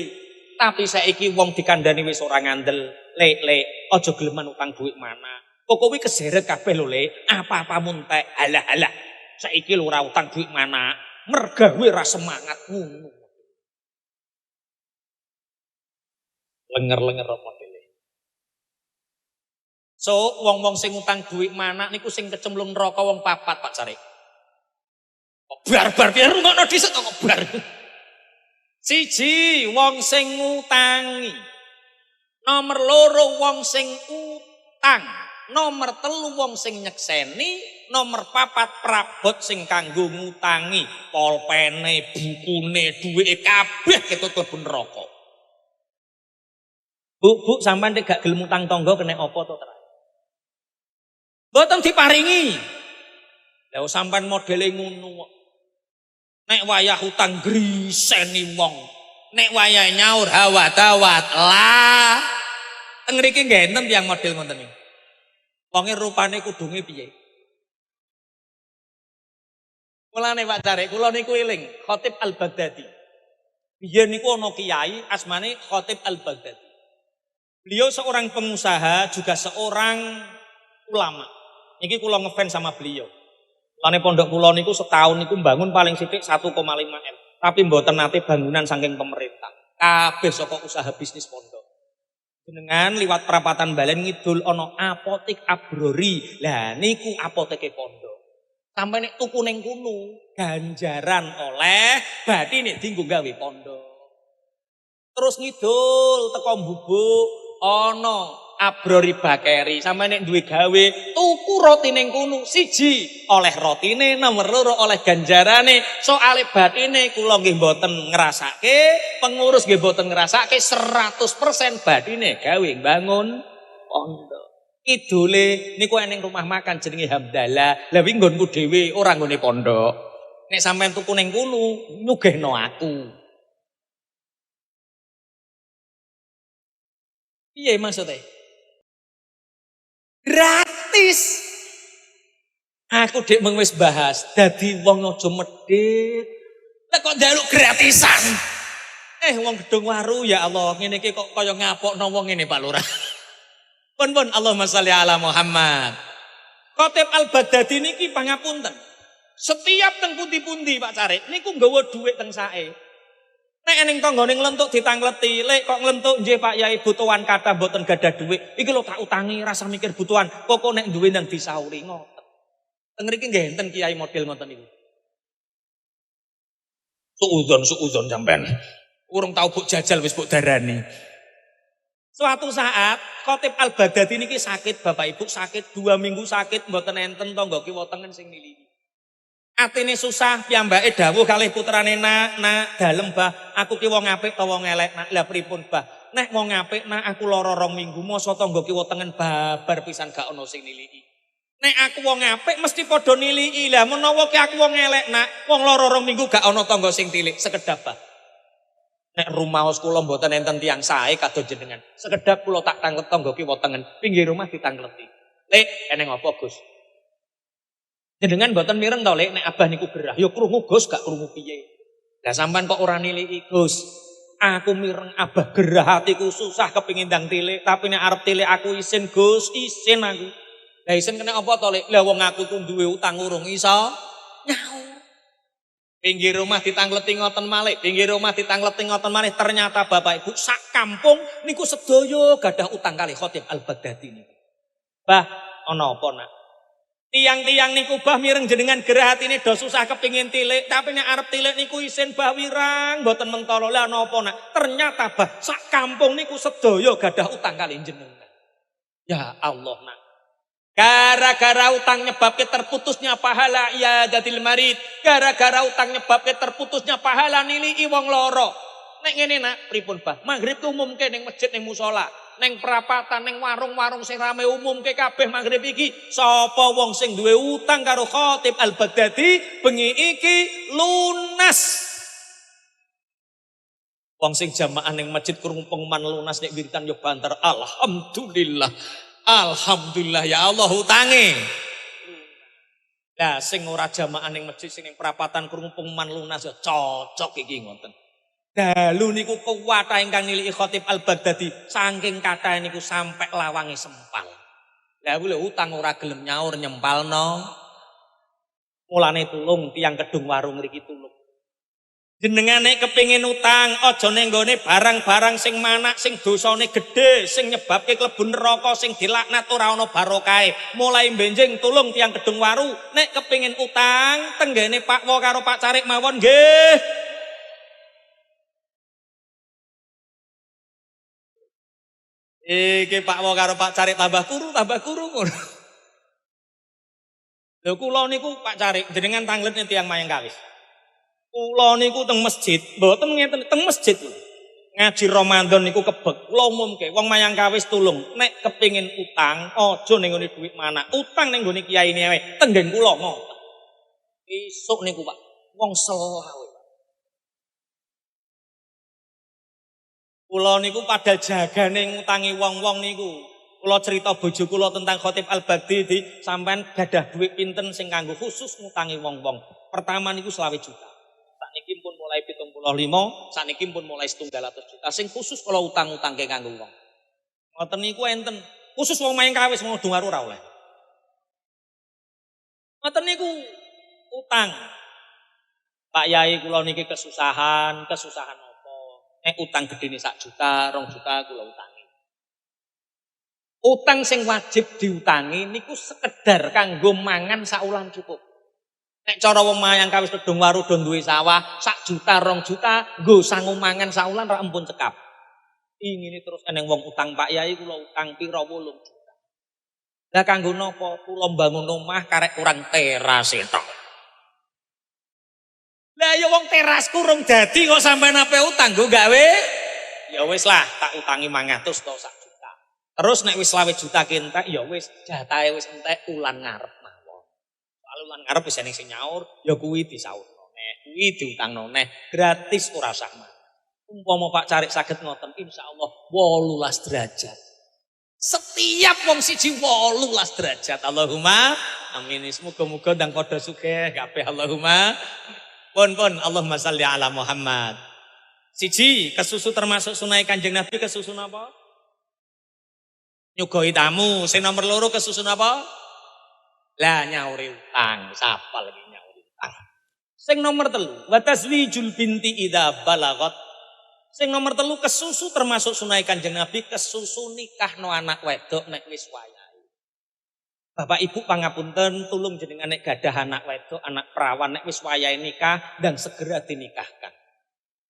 Tapi saiki wong dikandani wis ora ngandel. Lek, aja geleman utang duit mana. Kok kowe keseret kabeh lho, Lek. Apa-apa muntek. Alah. Saiki lho ora utang duit mana. Mergawe ra semangat ngono. Lenger-lenger modele. So, wong-wong sing utang duit mana niku sing kecemplung neraka wong papat Pak Cari. Barbar piye rungokno dhisik kok bar. Siji, wong sing ngutangi. Nomor loro wong sing utang. Nomor telu wong sing nyekseni. Nomor papat prabot sing kanggo ngutangi. Polpene, bukune, duwike kabeh ketut klebu neraka. Bu, sampean nek gak gelem utang tangga kena apa to, Tra? Mboten diparingi. Lah sampean modele ngono kok. Nek wayah utang griseni wong. Nek wayah nyaur hawat-hawat lah. Teng mriki ngenten tiyang model ngoten iki. Wonge rupane kudunge piye? Mulane Pak Cari, kula niku eling Khatib Al-Baghdadi. Biyen niku ana kiai asmane Khatib Al-Baghdadi. Beliau seorang pengusaha juga seorang ulama. Niki kula ngefans sama beliau. Lane pondok kula niku setahun niku bangun paling sithik 1,5 M. Tapi mboten nate bangunan saking pemerintah. Kabeh saka usaha bisnis pondok. Jenengan liwat perapatan Balen Ngidul ana apotek Abrori. Lah niku apoteke pondok. Sampai nek tuku ning kono ganjaran oleh bathine dienggo gawe pondok. Terus ngidul teko Mbubuk ana Abrori Bakeri sampe nek duwe gawe tuku roti ning kono siji oleh rotine nomor loro oleh ganjarane soale bathine kula nggih mboten ngrasake pengurus nggih mboten ngrasake 100% bathine gawe bangun pondok kidule niku ning rumah makan jenenge Hamdalah lha wingi nggonku dhewe ora nggone pondok nek sampean tuku ning kono nyugihno aku. Iya maksudnya gratis. Aku dek mengwis bahas dadi wong aja medhit. Lah kok njaluk gratisan. Wong gedung waru ya Allah ngene iki kok kaya ngapokno wong ngene Pak Lurah. Pun Allahumma sholli ala Muhammad. Khatib Al-Baghdadi niki pangapunten. Setiap teng pundi-pundi Pak Carik niku nggawa dhuwit teng sae. Nek ning tanggane nglentuk ditangleti, lek kok nglentuk nggih Pak Yai butuhan kathah mboten gadah dhuwit. Iki lho tak utangi rasa mikir butuhan. Kok nek duwe nang disauri ngoten. Teng mriki nggih enten kiai model ngoten niku. Suudzon sampean. Urung tau buk jajal wis buk darani. Suatu saat Khatib Al-Baghdadi niki sakit Bapak Ibu sakit 2 minggu sakit mboten enten tangga kiwa tengen sing niliki. Atine susah piyambake dawuh kalih putrane nak dalem Bah aku ki wong apik ta wong elek nak lha pripun Bah nek wong apik nak aku lara 2 minggu masa tangga kiwa tengen babar pisan gak ono sing niliki Nek aku wong apik mesti padha niliki. Lah menawa ki aku wong elek nak, wong loro rong minggu gak ana tangga sing tilik, sekedap bah. Nek rumaos kula mboten enten tiyang sae kados jenengan. Sekedap kula tak tanglet tangga kiwa tengen, pinggir rumah ditangleti. Lek eneng apa Gus? Jenengan mboten mireng to Lek nek abah niku gerah. Ya krungu Gus, gak krungu piye. Lah sampean kok ora niliki Gus? Aku mireng abah gerah hatiku susah kepingin ndang tilik, tapi nek arep tilik aku isin Gus, isin aku. Lah isin kena apa to Lek? Lah wong aku ku duwe utang urung iso nyaur. Pinggir rumah ditangleti ngoten malih, pinggir rumah ditangleti ngoten malih, ternyata Bapak Ibu sak kampung niku sedaya gadah utang kali Khatib Al-Baghdadi niku. Bah, ana apa nak? Tiang-tiang niku bah mireng jenengan gerah atine do susah kepingin tilik, tapi nek arep tilik niku isin bah wirang, mboten mentolo. Lah napa nak? Ternyata bah sak kampung niku sedaya gadah utang kali jenengan. Ya Allah nak. Gara-gara utang nyebabke terputusnya pahala iadatil marid. Gara-gara utang nyebabke terputusnya pahala niliki wong loro. Nek ngene nak, pripun bah? Maghrib ku umumke ning masjid ning musala, ning perapatan, ning warung-warung sing rame umumke kabeh maghrib iki. Sapa wong sing duwe utang karo Khatib Al-Baghdadi bengi iki lunas. Wong sing jamaah ning masjid krungu pengumuman lunas nek wiritan yo banter. Alhamdulillah. Alhamdulillah ya Allah utange. Lah sing ora jamaah ning masjid sing ning perapatan krungu pengumuman lunas ya cocok iki ngoten. Dalu niku kuwata ingkang niliki Khatib Al-Baghdadi saking kathah niku sampai lawange sempal. Lah kuwi utang ora gelem nyaur nyempalno. Mulane tulung tiyang kedung warung mriki tulung. Jenengan nek kepengin utang aja ning nggone barang-barang sing manak, sing dosane gedhe, sing nyebabke klebu neraka, sing dilaknat ora ana barokahe. Mulai benjing tulung tiyang kedung waru nek kepengin utang tenggene Pak Wo karo Pak Carik mawon nggih. Iki Pak Wo karo Pak Carik tambah kuru ngono. Lho kula niku Pak Carik jenengan tangletne tiyang mayang kawis. Kula niku teng masjid, mboten ngeten teng masjid. Ngaji Ramadan niku kebek. Kula umumke wong mayang kawis tulung nek kepengin utang aja ning ngene dhuwit manak. Utang ning nggone kiyaine wae. Tenggen kula ngoten. Esuk niku Pak, wong selawe. Kula niku padahal jagane ngutangi wong-wong niku. Kula cerita bojo kula tentang Khatib Al-Baghdadi sampean gadah dhuwit pinten sing kanggo khusus ngutangi wong-wong. Pertama niku 20 juta. Sakniki pun mulai 75, sakniki pun mulai 100 juta. Sing khusus kalau utang-utangke kanggo wong. Ngoten niku enten. Khusus wong mayang kawis mau dungaru ora oleh. Ngoten niku utang. Pak Yai kula niki kesusahan apa? Nek utang gedene 1 juta, 2 juta kula utangi. Utang sing wajib diutangi niku sekedar kanggo mangan saulan cukup. Nek cara wong mayang kawis kedung waru do duwe sawah 1 juta 2 juta nggo sangu mangan saulan ra ampun cekap. Ingine terus eneng wong utang Pak Yai kula utang pira 8 juta. Lah kanggo napa? Kula mbangun omah karek kurang teras tok. Lah ya wong teras kurang dadi kok sampean ape utang nggo gawe? Ya wis lah tak utangi 500 to 1 juta. Terus nek wis 20 juta kentek ya wis jatahe wis entek ulan ngarep. Ulan ngarep bisa ning sing nyaur, ya kuwi disaurno neh, kuwi diutangno neh, gratis ora usah mangan. Umpama Pak Carik saged ngoten, insyaallah 18 derajat. Setiap wong siji 18 derajat. Allahumma amin. Muga-muga ndang padha sugih kabeh Allahumma. Pun Allahumma shalli ala Muhammad. Siji kesusu termasuk sunai Kanjeng Nabi kesusu napa? Nyugoi tamu. Sing nomor 2 kesusu napa? Lah nyauri utang, sapa lagi nyauri utang. Sing nomor 3, wa taswijul binti idza balagat. Sing nomor 3 kesusu termasuk sunai Kanjeng Nabi kesusu nikahno anak wedok nek wis wayahe. Bapak Ibu pangapunten tulung jenengan nek gadah anak wedok, anak perawan nek wis wayahe nikah dan segera dinikahkan.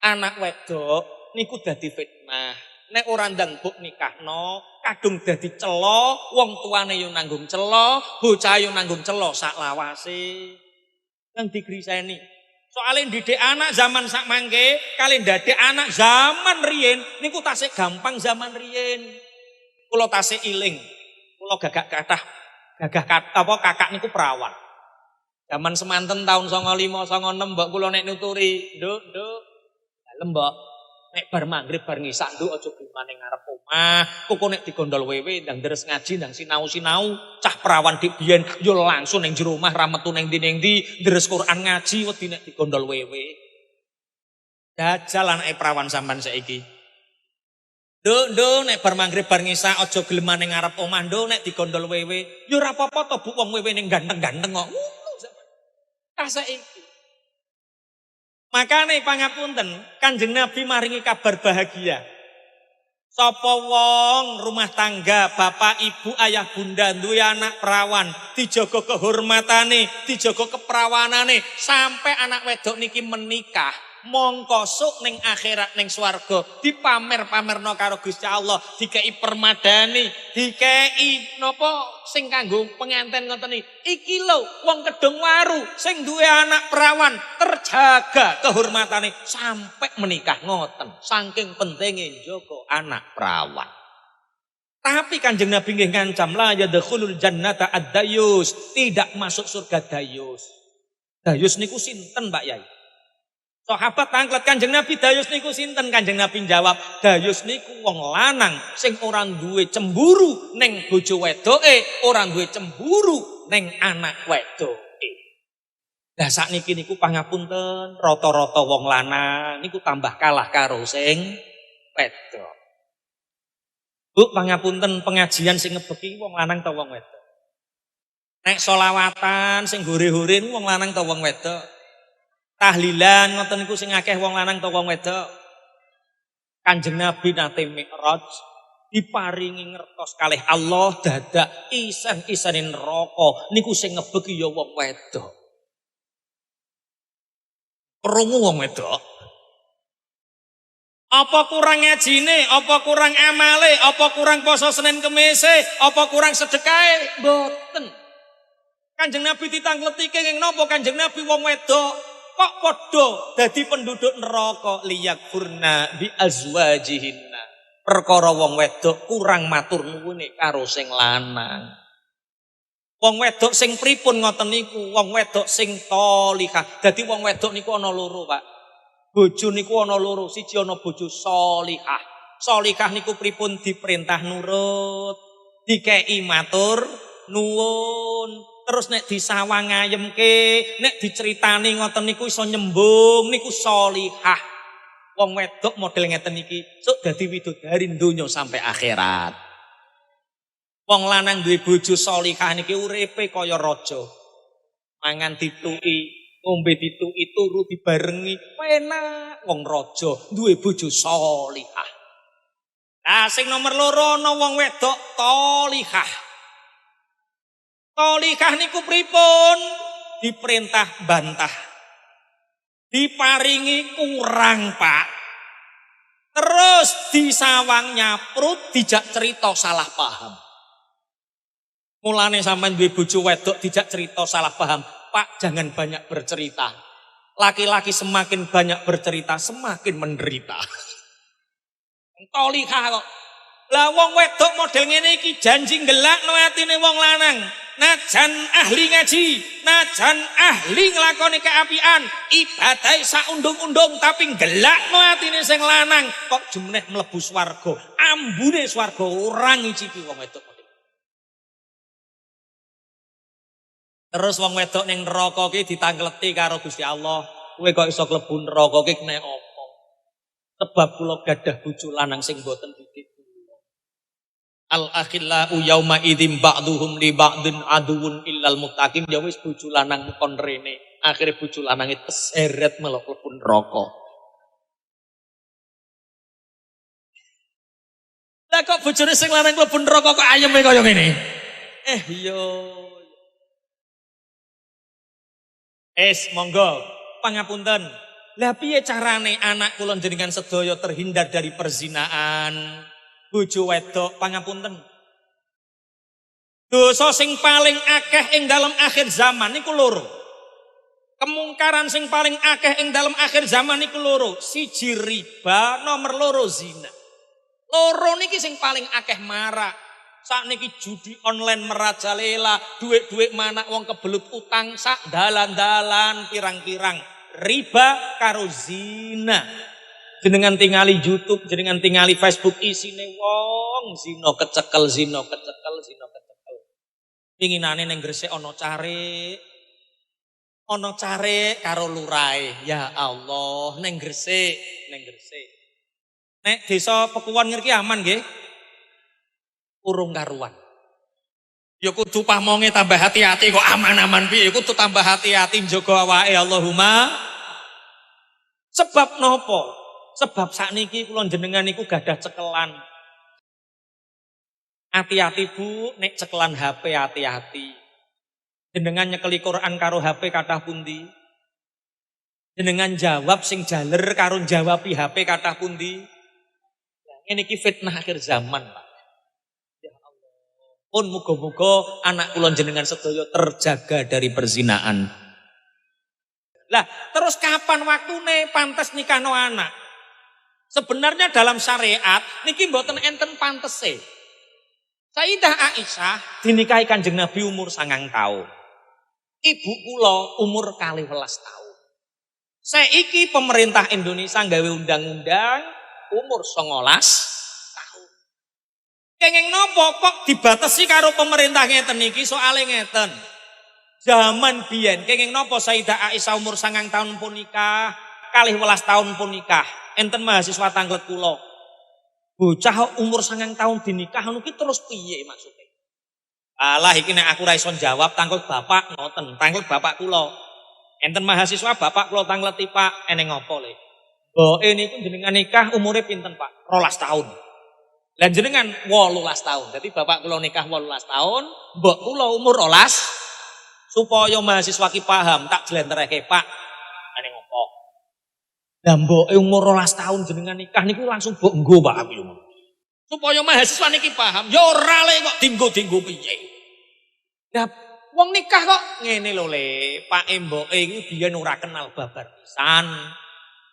Anak wedok niku dadi fitnah. Nek ora ndang buk nikahno, kadung dadi celo, wong tuane yo nanggung celo, bocah yo nanggung celo sak lawase. Nang digriseni. Soale ndidik anak zaman sak mangke, kali ndadik anak zaman riyin niku tasih gampang zaman riyin. Kula tasih iling. Kula gagak kathah Kakak niku perawan. Zaman semanten tahun 95 96 mbok kula nek nuturi, Nduk, dalem mbok. Nek bar magrib bar ngisak nduk aja geman ning ngarep omah. Kok nek digondol wewe ndang deres ngaji ndang sinau-sinau, cah perawan dik biyen yo langsung ning jero omah ra metu ning ndi deres Quran ngaji wedi nek digondol wewe. Dajal anake perawan sampean saiki. Nduk nek bar magrib bar ngisak aja geleman ning ngarep omah nduk nek digondol wewe. Yo ora apa-apa to Bu wong wewe ning ganteng-ganteng kok. Ngono sampean. Saiki. Makane pangapunten, Kanjeng Nabi maringi kabar bahagia. Sapa wong rumah tangga, bapak, ibu, ayah, bunda duwe anak perawan, dijaga kehormatane, dijaga keperawanane sampai anak wedok niki menikah, mongko sok ning akhirat ning swarga dipamer-pamerno karo Gusti Allah, dikei permadani, dikei napa sing kanggo penganten ngoten iki lho wong kedung waru sing duwe anak perawan terjaga kehormatane sampai menikah ngoten, saking pentinge njaga anak perawan. Tapi Kanjeng Nabi nggih ngancam la yadkhulul jannata ad-dayus, tidak masuk surga dayus. Dayus niku sinten Mbak Yai? Sahabat tanglet Kanjeng Nabi, dayus niku sinten? Kanjeng Nabi jawab, dayus niku wong lanang sing ora duwe cemburu ning bojo wedoke, ora duwe cemburu ning anak wedoke. Lah sakniki niku pangapunten, rata-rata wong lanang niku tambah kalah karo sing wedok. Bu, pangapunten pengajian sing ngebeki wong lanang ta wong wedok? Nek selawatan sing hore-hore wong lanang ta wong wedok? Tahlilan ngoten niku sing akeh wong lanang ta wong wedok. Kanjeng Nabi nate Mi'raj diparingi ngertos kalih Allah dadak isan-isane neraka niku sing ngebeki ya wong wedok. Krungu wong wedok. Apa kurang ngajine, apa kurang amale, apa kurang poso Senin Kemis, apa kurang sedekahe? Mboten. Kanjeng Nabi ditangkleti kenging napa Kanjeng Nabi wong wedok kok padha dadi penduduk neraka liyakfurna bi azwajihinna. Perkara wong wedok kurang matur nuwune karo sing lanang. Wong wedok sing pripun ngoten niku? Wong wedok sing thalihah. Dadi wong wedok niku ana loro, Pak. Bojo niku ana loro, siji ana bojo shalihah. Shalihah niku pripun? Diperintah nurut, dikei matur nuwun. Terus nek disawang ngayemke, nek diceritani ngoten niku iso nyembung, niku shalihah. Wong wedok model ngeten iki sok dadi widodari donya sampai akhirat. Wong lanang duwe bojo shalihah niki uripe kaya raja. Mangan dituki, ngombe dituki, turu dibarengi, enak wong raja duwe bojo shalihah. Lah sing nomor loro ana wong wedok thalihah. Thalihah niku pripun? Diperintah bantah. Diparingi kurang, Pak. Terus disawang nyaprut, dijak cerita salah paham. Mulane sampean duwe bojo wedok dijak cerita salah paham. Pak, jangan banyak bercerita. Laki-laki semakin banyak bercerita, semakin menderita. Thalihah kok. Lah wong wedok model ngene iki janji ngelakno atine wong lanang. Najan ahli ngaji, najan ahli nglakoni keapian, ibadahe sak undung-undung tapi ngelakno atine sing lanang kok jumeneh mlebu swarga. Ambune swarga ora ngicipi wong wedok. Terus wong wedok ning neraka ki ditangkleti karo Gusti Allah. Kowe kok iso klebu neraka ki kena apa? Sebab kula gadah bojo lanang sing boten didik. Al-akhillau yauma idzim ba'duhum li ba'din aduwwun illal muttaqin. Ya wis bojo lanang kon rene. Akhire bojo lanange teseret melok mlebu neraka. Lah kok bojone sing lanang mlebu neraka kok ayeme kaya ngene? Yo. Monggo pangapunten. Lah piye carane anak kula njenengan sedaya terhindar dari perzinaan? Bojo wedok pangapunten. Dosa sing paling akeh ing dalam akhir zaman niku loro. Kemungkaran sing paling akeh ing dalam akhir zaman niku loro. Siji riba, nomor loro zina. Loro niki sing paling akeh marak. Sakniki judi online merajalela, duit-duit manak wong kebelut utang sak dalan-dalan pirang-pirang riba karo zina. Jenengan tingali YouTube, jenengan tingali Facebook isine wong zina kecekel, zina kecekel, zina kecekel. Pinginane ning Gresik ana care. Ana care karo lurahe. Ya Allah, ning Gresik, ning Gresik. Nek desa Pekuwon ngriki aman nggih? Urung karuan. Ya kudu pamonge tambah hati-hati kok aman-aman piye kudu tambah hati-hati njaga awake Allahumma. Sebab nopo? Sebab sakniki kula jenengan niku gadah cekelan. Hati-hati Bu, nek cekelan HP hati-hati. Jenengan nyekeli Quran karo HP kathah pundi? Jenengan jawab sing jaler karo jawab HP kathah pundi? Ngene iki fitnah akhir zaman, Pak. Ya Allah. Pun muga-muga anak kula jenengan sedaya terjaga dari perzinaan. Lah, terus kapan waktune pantes nikahno anak? Sebenarnya dalam syariat niki mboten enten pantese. Sayyidah Aisyah dinikahi Kanjeng Nabi umur 9 tahun. Ibu kula umur 12 tahun. Saiki pemerintah Indonesia gawe undang-undang umur 19 tahun. Kenging nopo kok dibatasi karo pemerintah ngeten niki soale ngeten. Zaman biyen kenging nopo Sayyidah Aisyah umur 9 tahun pun nikah, 12 tahun pun nikah. Enten mahasiswa tanglet kula. Bocah umur 9 tahun dinikah niki terus piye maksudnya? Alah iki nek aku ra iso jawab tanglet bapak ngoten, tanglet bapak kula. Enten mahasiswa bapak kula tangleti Pak, eneng ngopo le? Mboke niku jenengan nikah umure pinten Pak? 12 tahun. Lah jenengan 18 tahun. Jadi bapak kula nikah 18 tahun, mbok kula umur 12. Supaya mahasiswa ki paham, tak jlentrehke Pak. Eneng ngopo? Lah mboke umur 12 tahun jenengan nikah niku langsung mbok nggo Pak aku yo. Supaya mahasiswa niki paham, ya ora le kok dinggo-dinggo piye. Lah wong nikah kok ngene lho Le, Pak mboke iki biyen ora kenal babar pisan.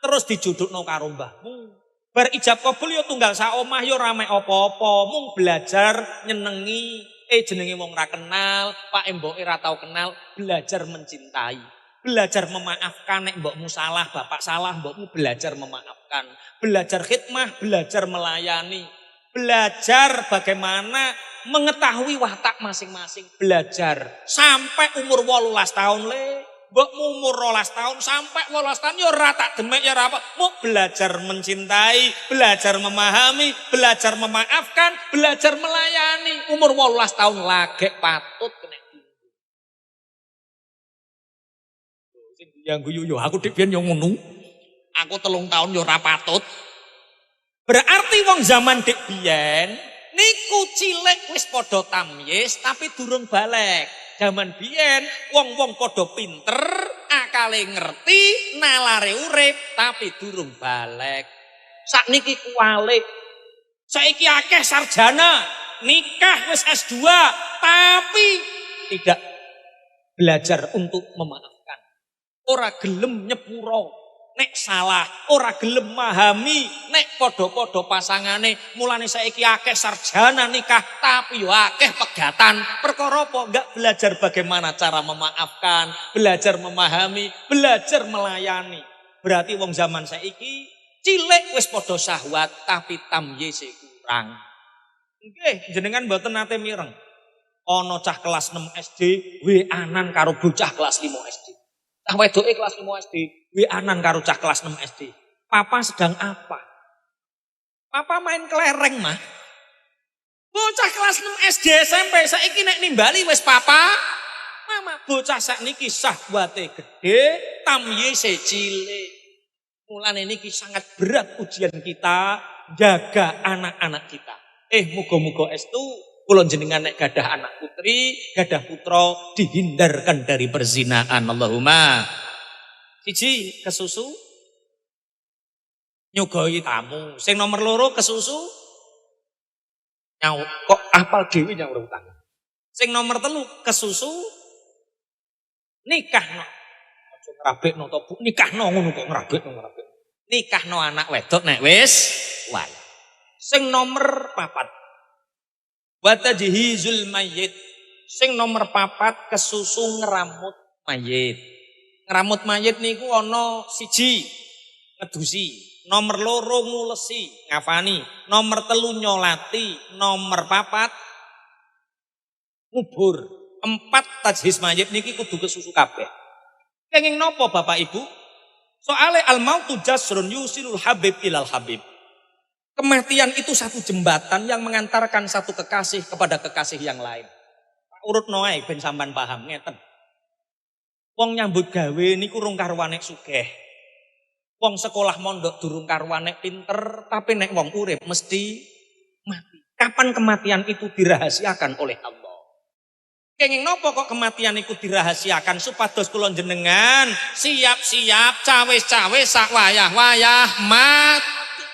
Terus dijudukno karo mbahmu. Bar ijab kabul ya tunggal sak omah ya ora mek apa-apa, mung belajar nyenengi. Jenenge wong ra kenal, Pak mboke ra tau kenal, belajar mencintai. Belajar memaafkan nek mbokmu salah, bapak salah, mbokmu belajar memaafkan. Belajar khidmah, belajar melayani. Belajar bagaimana mengetahui watak masing-masing. Belajar sampai umur 18 tahun Le. Mbokmu umur 12 tahun sampai 18 tahun ya ora tak demek ya ora apa. Mau belajar mencintai, belajar memahami, belajar memaafkan, belajar melayani. Umur 18 tahun lagi patut kena yang guyu yo aku dik biyen yo ngono. Aku 3 tahun yo ora patut. Berarti wong zaman dik biyen niku cilik wis padha tamyiz tapi durung balik. Zaman biyen wong-wong padha pinter, akale ngerti, nalare urip tapi durung balik. Sakniki kuwalik. Saiki akeh sarjana, nikah wis S2 tapi tidak belajar untuk memaafkan. Ora gelem nyepuro nek salah, ora gelem memahami nek padha-padha pasangane. Mulane saiki akeh sarjana nikah tapi yo akeh pegatan. Perkara apa? Enggak belajar bagaimana cara memaafkan, belajar memahami, belajar melayani. Berarti wong zaman saiki cilik wis padha syahwat tapi tamyize kurang. Nggih, jenengan mboten nate mireng. Ana cah kelas 6 SD weanan karo bocah kelas 5 SD. Cah wedoke kelas 5 SD weanan karo cah kelas 6 SD. Papa sedang apa? Papa main kelereng, Mah. Bocah kelas 6 SD SMP saiki nek nimbali wis papa. Mama, bocah sakniki syahwate gede, tamyize cilik. Mulane niki sangat berat ujian kita jaga anak-anak kita. Muga-muga estu kula jenengan nek gadah anak putri, gadah putra dihindarkan dari perzinaan. Allahumma. Siji kesusu nyugoi tamu. Sing nomor 2 kesusu nyau kok apal dhewe nyaur utang. Sing nomor 3 kesusu nikahno. Aja ngrabekno to Bu, nikahno ngono kok ngrabekno. Nikahno anak wedok nek wis wae. Sing nomor 4 Wa tajhizul mayyit. Sing nomor 4 kesusu ngeramut mayit. Ngeramut mayit niku ana 1 ngedusi, nomor 2 ngulesi, ngafani, nomor 3 nyolati, nomor 4 ngubur. 4 tajhiz mayit niki kudu kesusu kabeh. Kenging nopo Bapak Ibu? Soale al-mautu jasrun yusilul habib ilal habib. Kematian itu satu jembatan yang mengantarkan satu kekasih kepada kekasih yang lain. Urut noai ben sampean paham ngeten. Wong nyambut gawe niku rung karwane sugih. Wong sekolah mondok durung karwane pinter, tapi nek wong urip mesti mati. Kapan kematian itu dirahasiakan oleh Allah? Kenging nopo kok kematian itu dirahasiakan supados kula jenengan siap-siap cawe-cawe sak wayah-wayah mati.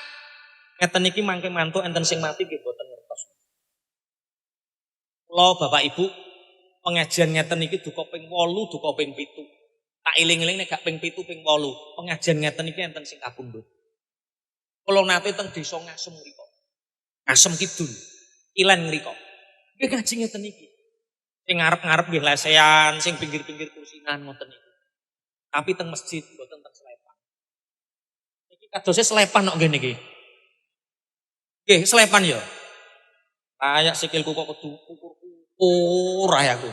Ngeten iki mangke mantuk enten sing mati nggih boten ngertos. Kula Bapak Ibu pengajian ngeten iki duka ping 8, duka ping 7. Tak iling-iling nek gak ping 7 ping 8. Pengajian ngeten iki enten sing kapundhut. Kula nate teng desa Ngasem mriku. Ngasem Kidul. Ilen mriku. Nggih ngaji ngeten iki. Sing ngarep-ngarep nggih lesehan, sing pinggir-pinggir kursinan ngoten niku. Tapi teng masjid mboten teng selepan. Iki kadose selepan kok ngene iki. Nggih, selepan ya. Kayak sikilku kok kudu kukur ae aku.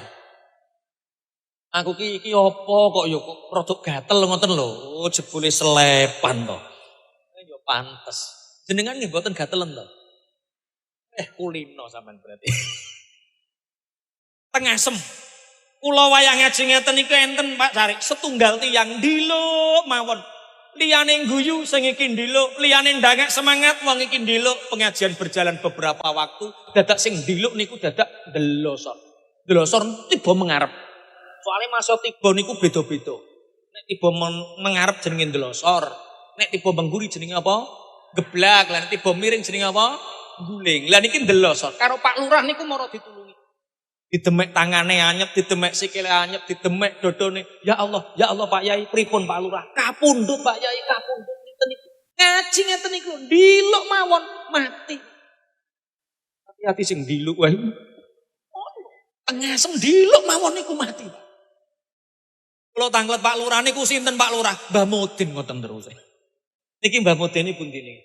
Aku iki apa kok ya kok rada gatel ngoten lho. Oh, jebule selepan to. Ya pantes. Jenengan nggih mboten gatelen to. Kulino sampean berarti. Tengasem. Kula wayah ngaji ngeten niku enten Pak Cari, setunggal tiyang ndiluk mawon. Liyane guyu sing iki ndiluk, liyane ndangak semangat wong iki ndiluk. Pengajian berjalan beberapa waktu, dadak sing ndiluk niku dadak ndelosor. Ndelosor tiba mengarep. Soale masa tiba niku beda-beda. Nek tiba mengarep jenenge ndelosor, nek tiba mengguri jenenge apa? Geblak, lan tiba miring jenenge apa? Guling. Lah niki ndelosor. Karo Pak Lurah niku mara ditulungi. Didemek tangane anyep, didemek sikile anyep, didemek dodone. Ya Allah Pak Yai, pripun Pak Lurah? Kapundhut Pak Yai, kapundhut ngeten niku. Ngaji ngeten niku, ndiluk mawon mati. Hati-hati sing ndiluk wae. Tengasem ndiluk mawon niku mati. Kula tanglet Pak Lurah niku sinten Pak Lurah? Mbah Mudin ngoten terus. Niki Mbah Mudin iki pundi niki?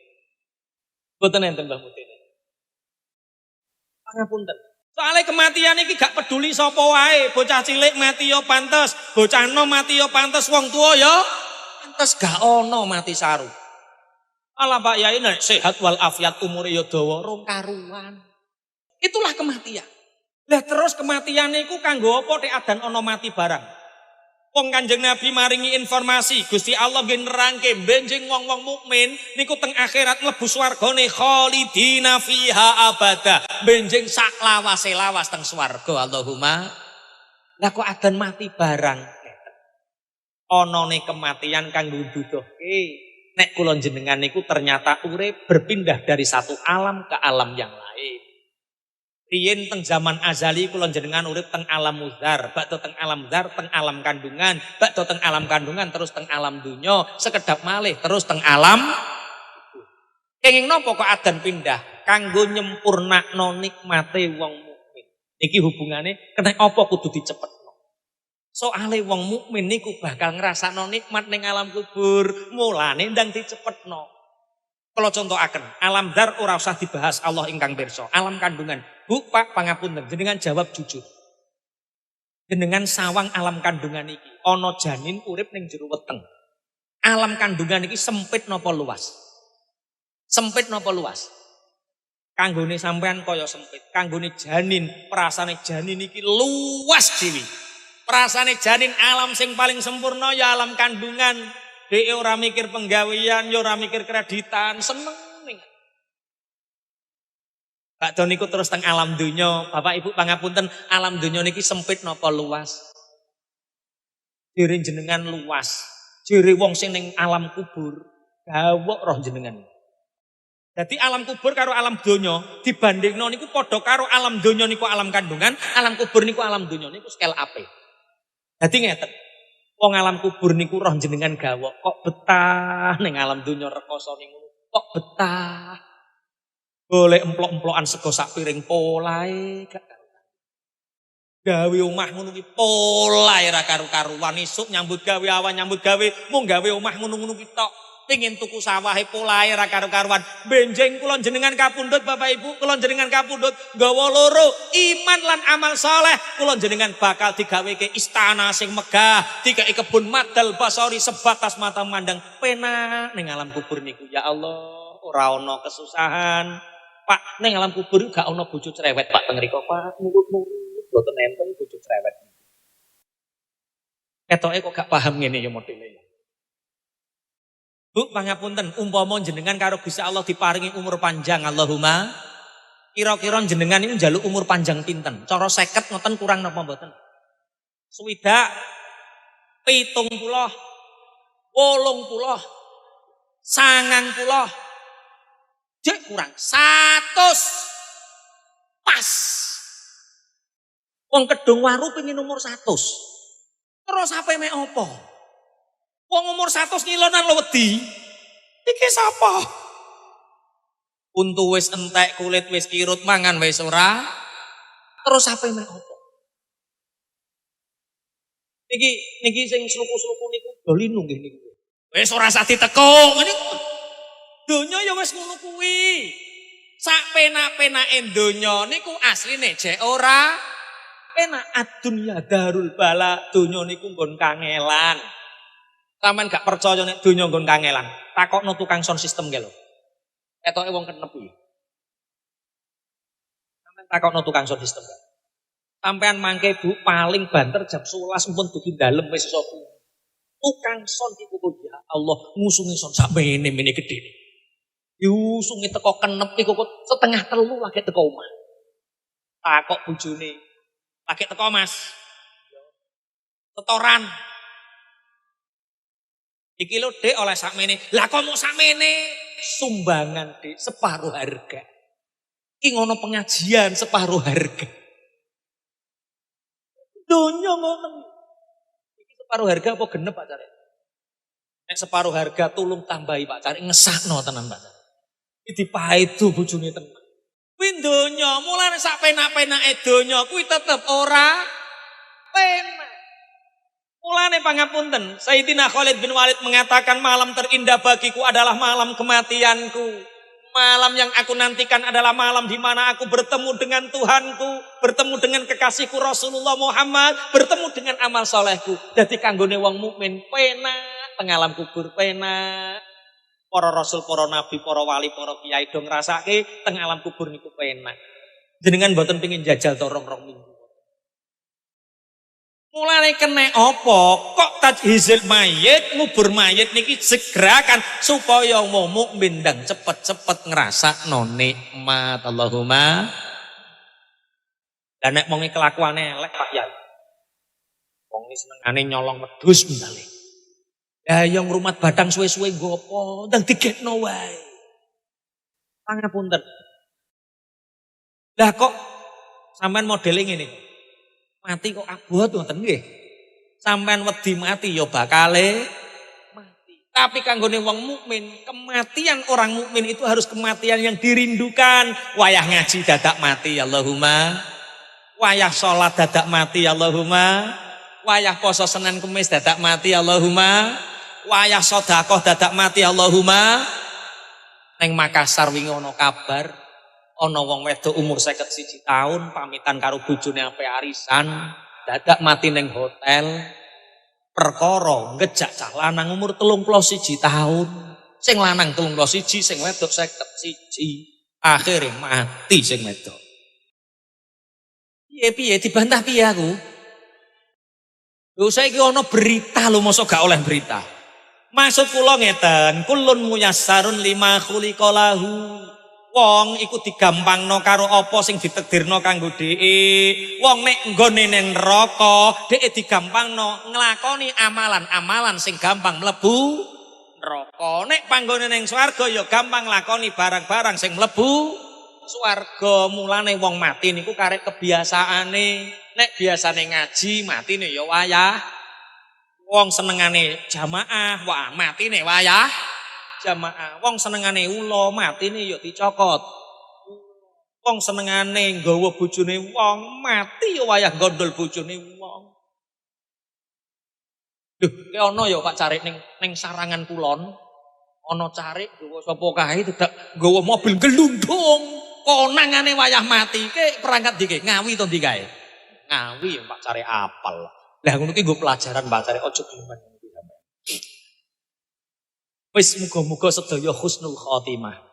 Mboten enten Mbah Mudin. Pangapunten. Soalnya kematian ini gak peduli sapa wae, bocah cilik mati yo pantes, bocah nom mati yo pantes, wong tua yo pantes, gak ono mati saru. Alah Pak Yai nek sehat wal afiat umure yo dawa rong karuan. Itulah kematian. Lah terus kematian niku kanggo apa nek adan ono mati barang? Wong Kanjeng Nabi maringi informasi, Gusti Allah nggih nerangke benjing wong-wong mukmin niku teng akhirat mlebu swargane khalidina fiha abada. Benjing sak lawas-lawas teng swarga Allahumma. Lah kok adan mati barang. Onone kematian kang nduduhke nek kula jenengan niku ternyata urip berpindah dari satu alam ke alam yang lain. Riyen teng zaman azali kula jenengan urip teng alam muzhar, bakdo teng alam muzhar, teng alam kandungan, bakdo teng alam kandungan terus teng alam dunya, sekedap malih terus teng alam. Kenging napa kok adan pindah? Kanggo nyempurnakno nikmate wong mukmin. Iki hubungane kena apa kudu dicepetno. Soale wong mukmin niku bakal ngrasakno nikmat ning alam kubur, mulane ndang dicepetno. Kalau contohaken, alam dzar ora usah dibahas Allah ingkang pirsa. Alam kandungan, Bu Pak pangapunten, jenengan jawab jujur. Jenengan sawang alam kandungan iki, ana janin urip ning jero weteng. Alam kandungan iki sempit napa luas? Sempit napa luas? Kanggone sampean kaya sempit, kanggone janin, perasane janin iki luas dhewe. Perasane janin alam sing paling sempurna ya alam kandungan. Dhek ora mikir penggawean, ya ora mikir kreditan, seneng ning. Bakdo niku terus teng alam donya, Bapak Ibu pangapunten, alam donya niki sempit napa luas? Jere jenengan luas. Jere wong sing ning alam kubur, gawok roh jenengan. Jadi alam kubur karo alam donya dibandingno niku padha karo alam donya niku alam kandungan, alam kubur niku alam donya niku skel ape. Dadi ngeten. Wong alam kubur niku roh jenengan gawok, kok betah ning alam donya rekoso ning ngono. Kok betah. Boleh emplok-emplokan sego sak piring polahe gak karuan. Gawe omah ngono ki polahe ra karu-karuan, isuk nyambut gawe awan nyambut gawe mung gawe omah ngono-ngono ki tok. Pengin tuku sawahe polahe ra karu-karuan. Benjing kula jenengan kapundhut Bapak Ibu, kula jenengan kapundhut nggawa loro iman lan amal saleh. Kula jenengan bakal digaweke istana sing megah, dikai kebun madal basori sebatas mata mandang penak ning alam kubur niku. Ya Allah, ora ana kesusahan. Pak, ning alam kubur gak ana bojo cerewet Pak teng mriku Pak. Nurut-nurut mboten enten bojo cerewet. Ketoke kok gak paham ngene ya modele ya. Bu, pangapunten, umpama jenengan karo Gusti Allah diparingi umur panjang, Allahumma. Kira-kira jenengan ini njaluk umur panjang pinten? Cara 50 ngoten kurang napa mboten? Swidak, 70, 80, 90, jek kurang 100. Pas. Wong kedung waru pengin umur 100. Terus apa mek apa? Wong umur 100 ngilonan lo wedi. Iki sapa? Untu wis entek, kulit wis kirut, mangan wis ora. Terus apa mek apa? Niki sing sluku-sluku niku dolinu nggih niku. Wis ora usah diteko. Donya ya wis ngono kuwi. Sak penak-penake donya niku asline jek ora penak. Adunya darul bala, donya niku nggon kangelan. Sampeyan gak percaya nek donya nggon kangelan, takokno tukang sound system ge lho. Ketoke wong kenep kuwi. Sampeyan takokno tukang sound system. Sampeyan mangke Bu paling banter jam 11 pun dugi dalem wis iso ku. Tukang sound iku kok ya Allah ngusungi sound sak mene gedene. Diusungi teko kenep iku kok setengah 3 lagi teko omah. Takok bojone. Lagi teko Mas. Setoran. Iki lho Dek oleh sakmene. Lah kok mau sakmene? Sumbangan Dek separuh harga. Iki ngono pengajian separuh harga. Donya ngono. Iki separuh harga apa genep Pak Cari? Nek separuh harga tulung tambahi Pak Cari ngesakno tenan Pak Cari. Iki dipaidu bojone tenan. Kuwi donya, mulane sak penak-penake donya kuwi tetep ora penak. Mulane pangapunten, Sayyidina Khalid bin Walid mengatakan malam terindah bagiku adalah malam kematianku. Malam yang aku nantikan adalah malam di mana aku bertemu dengan Tuhanku, bertemu dengan kekasihku Rasulullah Muhammad, bertemu dengan amal solehku. Dadi kanggone wong mukmin penak, teng alam kubur penak. Para rasul, para nabi, para wali, para kiai do ngrasake teng alam kubur niku penak. Jenengan mboten pengin jajal to rong-rong minggu. Mulane kena apa? Kok tajhizul mayit, ngubur mayit niki segerakan supaya wong mukmin ndang cepet-cepet ngrasakno nikmat. Allahumma. Lah nek wong kelakuane elek Pak Yai. Wong iki senengane nyolong wedhus misale. Ya yang rumah badang suwe-suwe nggo apa? Ndang digekno wae. Pangapunten. Lah kok sampean modele ngene. Mati kok abot ngoten nggih. Sampean wedi mati ya bakale mati. Tapi kanggone wong mukmin, kematian orang mukmin itu harus kematian yang dirindukan. Wayah ngaji dadak mati Allahumma. Wayah salat dadak mati Allahumma. Wayah poso Senin Kamis dadak mati Allahumma. Wayah sedekah dadak mati Allahumma. Ning Makassar wingi ana kabar ana wong wedok umur 51 tahun pamitan karo bojone ape arisan, dadak mati ning hotel. Perkara ngejak cah lanang umur 31 tahun. Sing lanang 31, sing wedok 51. Akhire mati sing wedok. Piye dibantah piye aku? Lho saiki ana berita lho mosok gak oleh berita. Maksud kula ngeten, kulun muyassarun lima khuliqa lahu. Wong iku digampangno karo apa sing ditakdirno kanggo dheke. Wong nek nggone ning neraka, dheke digampangno nglakoni amalan-amalan sing gampang mlebu neraka. Nek panggone ning swarga ya gampang lakoni barang-barang sing mlebu swarga. Mulane wong mati niku karek kebiasaane. Nek biasane ngaji, matine ya wayah. Wong senengane jamaah, wah matine wayah jamaah. Wong senengane ula, matine ya dicokot. Wong senengane nggawa bojone wong, mati ya wayah gondol bojone wong. Duh, ki ana ya Pak Carik ning sarangan kulon, ana carik nggawa sapa kae dadak nggawa mobil gelundung. Konangane wayah mati, ki perangkat dike Ngawi to ndi kae? Ngawi Pak Carik apal. Lah ngono ki nggo pelajaran Pak Carik aja geman. Wis muga-muga sedaya husnul khotimah.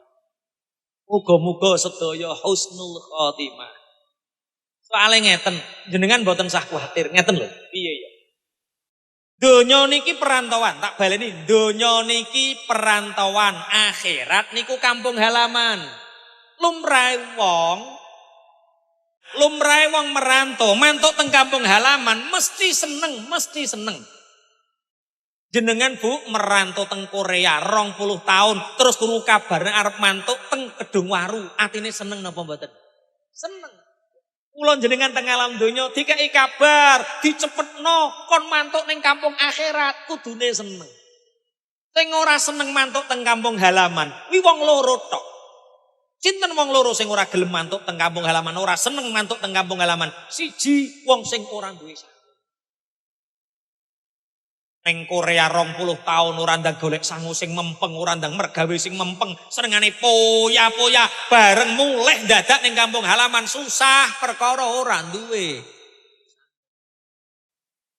Muga-muga sedaya husnul khotimah. Soale ngeten, jenengan mboten usah kuwatir, ngeten lho. Piye ya? Donya niki perantauan, tak baleni. Donya niki perantauan, akhirat niku kampung halaman. Lumrahe wong merantau, mantuk teng kampung halaman mesti seneng. Jenengan Bu merantau teng Korea 20 tahun terus krungu kabarne arep mantuk teng Kedung Waru, atine seneng napa mboten? Seneng. Kula jenengan teng alam donya dikai kabar, dicepetno kon mantuk ning kampung akhirat, kudune seneng. Sing ora seneng mantuk teng kampung halaman, kuwi wong loro tok. Sinten wong loro sing ora gelem mantuk teng kampung halaman, ora seneng mantuk teng kampung halaman? Siji, wong sing ora duwe sangu. Neng Korea 20 tahun ora ndang golek sangu sing mempeng, ora ndang mergawe sing mempeng, senengane poya-poya, bareng mulih dadak ning kampung halaman susah perkara ora duwe.